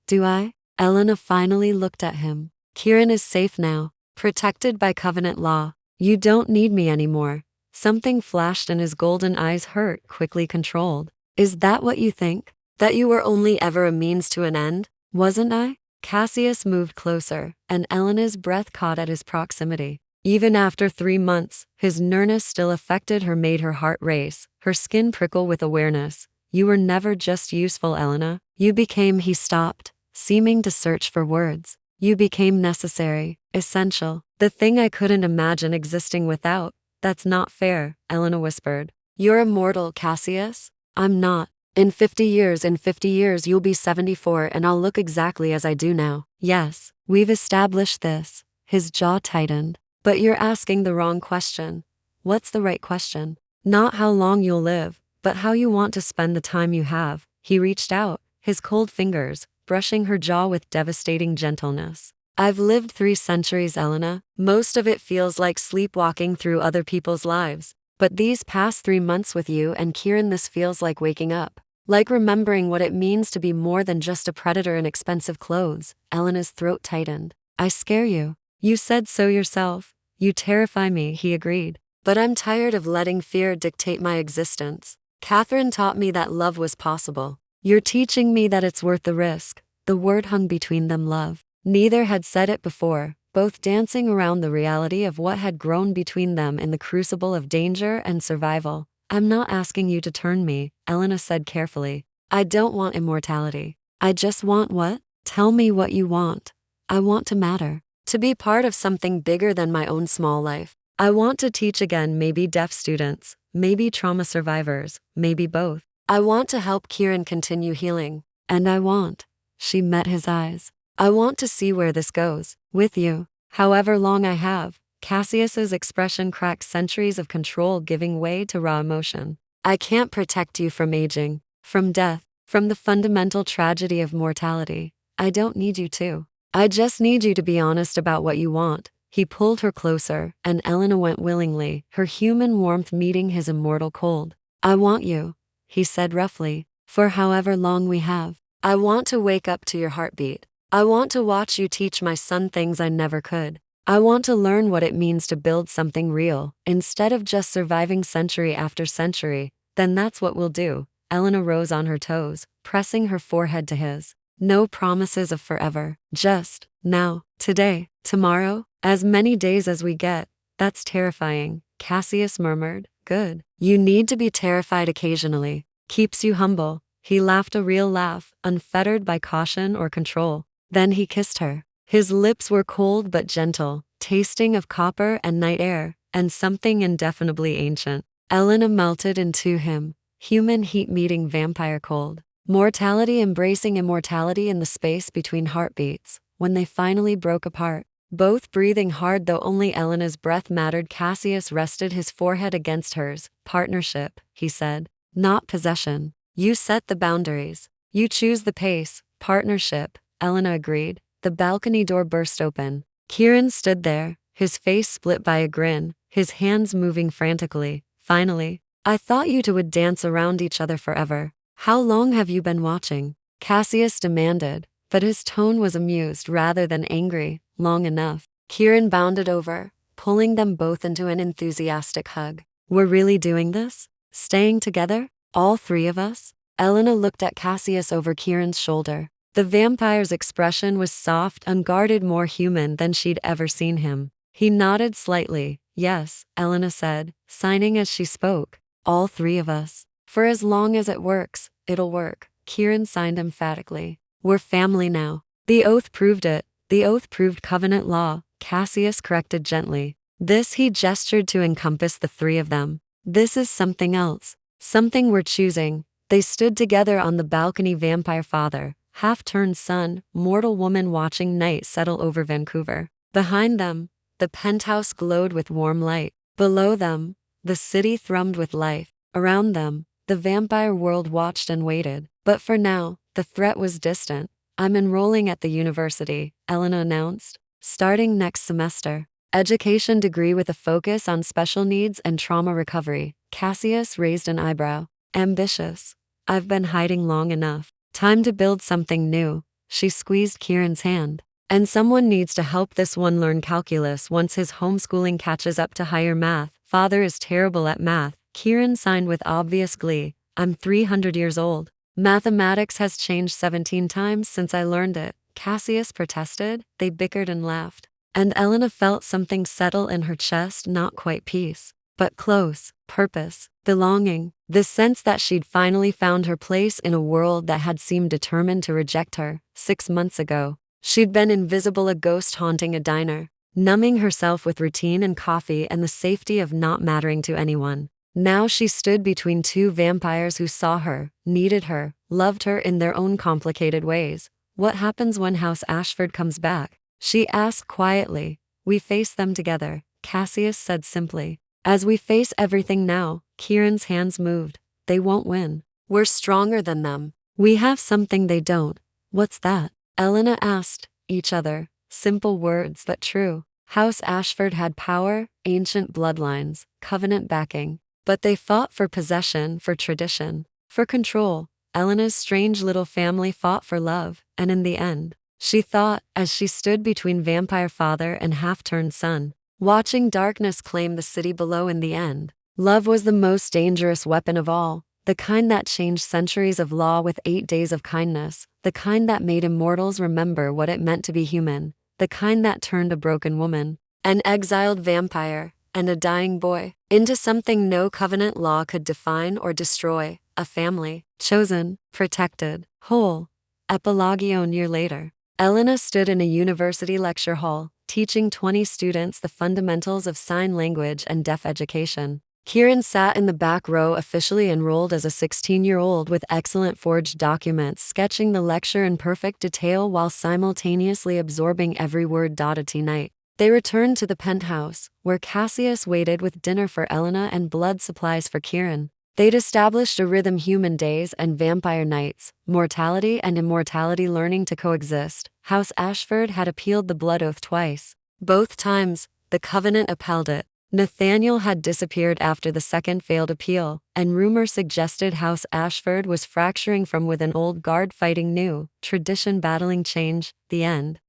Do I? Elena finally looked at him. Kieran is safe now, protected by covenant law. You don't need me anymore. Something flashed in his golden eyes, hurt, quickly controlled. Is that what you think? That you were only ever a means to an end? Wasn't I? Cassius moved closer, and Elena's breath caught at his proximity. Even after 3 months, his nearness still affected her, made her heart race, her skin prickle with awareness. You were never just useful, Elena. You became. He stopped, seeming to search for words. You became necessary, essential, the thing I couldn't imagine existing without. That's not fair, Elena whispered. You're immortal, Cassius. I'm not. In 50 years you'll be 74 and I'll look exactly as I do now. Yes, we've established this. His jaw tightened. But you're asking the wrong question. What's the right question? Not how long you'll live, but how you want to spend the time you have. He reached out, his cold fingers brushing her jaw with devastating gentleness. I've lived 3 centuries, Elena. Most of it feels like sleepwalking through other people's lives. But these past 3 months with you and Kieran, this feels like waking up. Like remembering what it means to be more than just a predator in expensive clothes. Elena's throat tightened. I scare you. You said so yourself. You terrify me, he agreed. But I'm tired of letting fear dictate my existence. Catherine taught me that love was possible. You're teaching me that it's worth the risk. The word hung between them, love. Neither had said it before, both dancing around the reality of what had grown between them in the crucible of danger and survival. I'm not asking you to turn me, Elena said carefully. I don't want immortality. I just want what? Tell me what you want. I want to matter. To be part of something bigger than my own small life. I want to teach again, maybe deaf students, maybe trauma survivors, maybe both. I want to help Kieran continue healing. And I want. She met his eyes. I want to see where this goes. With you. However long I have. Cassius's expression cracked, centuries of control giving way to raw emotion. I can't protect you from aging, from death, from the fundamental tragedy of mortality. I don't need you to. I just need you to be honest about what you want. He pulled her closer, and Elena went willingly, her human warmth meeting his immortal cold. I want you, he said roughly, for however long we have. I want to wake up to your heartbeat. I want to watch you teach my son things I never could. I want to learn what it means to build something real, instead of just surviving century after century. Then that's what we'll do. Elena rose on her toes, pressing her forehead to his. No promises of forever, just now, today, tomorrow, as many days as we get. That's terrifying, Cassius murmured. Good. You need to be terrified occasionally. Keeps you humble. He laughed, a real laugh, unfettered by caution or control. Then he kissed her. His lips were cold but gentle, tasting of copper and night air, and something indefinably ancient. Elena melted into him, human heat meeting vampire cold. Mortality embracing immortality in the space between heartbeats. When they finally broke apart, both breathing hard though only Elena's breath mattered, Cassius rested his forehead against hers. Partnership, he said, not possession. You set the boundaries. You choose the pace. Partnership, Elena agreed. The balcony door burst open. Kieran stood there, his face split by a grin, his hands moving frantically. Finally, I thought you two would dance around each other forever. How long have you been watching? Cassius demanded, but his tone was amused rather than angry. Long enough. Kieran bounded over, pulling them both into an enthusiastic hug. We're really doing this? Staying together? All 3 of us? Elena looked at Cassius over Kieran's shoulder. The vampire's expression was soft, unguarded, more human than she'd ever seen him. He nodded slightly. Yes, Elena said, signing as she spoke. All 3 of us. For as long as it works, it'll work. Kieran signed emphatically. We're family now. The oath proved it. The oath proved covenant law, Cassius corrected gently. This he gestured to encompass the 3 of them. This is something else. Something we're choosing. They stood together on the balcony, vampire father, half-turned son, mortal woman watching night settle over Vancouver. Behind them, the penthouse glowed with warm light. Below them, The city thrummed with life. Around them, the vampire world watched and waited. But for now, the threat was distant. I'm enrolling at the university, Elena announced. Starting next semester. Education degree with a focus on special needs and trauma recovery. Cassius raised an eyebrow. Ambitious. I've been hiding long enough. Time to build something new. She squeezed Kieran's hand. And someone needs to help this one learn calculus once his homeschooling catches up to higher math. Father is terrible at math. Kieran signed with obvious glee. I'm 300 years old. Mathematics has changed 17 times since I learned it. Cassius protested. They bickered and laughed. And Elena felt something settle in her chest, not quite peace, but close, purpose, belonging, the sense that she'd finally found her place in a world that had seemed determined to reject her. 6 months ago, she'd been invisible, a ghost haunting a diner, numbing herself with routine and coffee and the safety of not mattering to anyone. Now she stood between two vampires who saw her, needed her, loved her in their own complicated ways. What happens when House Ashford comes back? She asked quietly. We face them together, Cassius said simply. As we face everything now, Kieran's hands moved. They won't win. We're stronger than them. We have something they don't. What's that? Elena asked. Each other. Simple words but true. House Ashford had power, ancient bloodlines, covenant backing. But they fought for possession, for tradition, for control. Elena's strange little family fought for love, and in the end, she thought, as she stood between vampire father and half-turned son, watching darkness claim the city below, in the end, love was the most dangerous weapon of all, the kind that changed centuries of law with 8 days of kindness, the kind that made immortals remember what it meant to be human, the kind that turned a broken woman, an exiled vampire, and a dying boy, into something no covenant law could define or destroy, a family, chosen, protected, whole. Epilogue. Year later, Elena stood in a university lecture hall, teaching 20 students the fundamentals of sign language and deaf education. Kieran sat in the back row, officially enrolled as a 16-year-old with excellent forged documents, sketching the lecture in perfect detail while simultaneously absorbing every word. Tonight, they returned to the penthouse, where Cassius waited with dinner for Elena and blood supplies for Kieran. They'd established a rhythm: human days and vampire nights, mortality and immortality learning to coexist. House Ashford had appealed the blood oath twice. Both times, the covenant upheld it. Nathaniel had disappeared after the second failed appeal, and rumor suggested House Ashford was fracturing from within, old guard fighting new, tradition battling change. The end.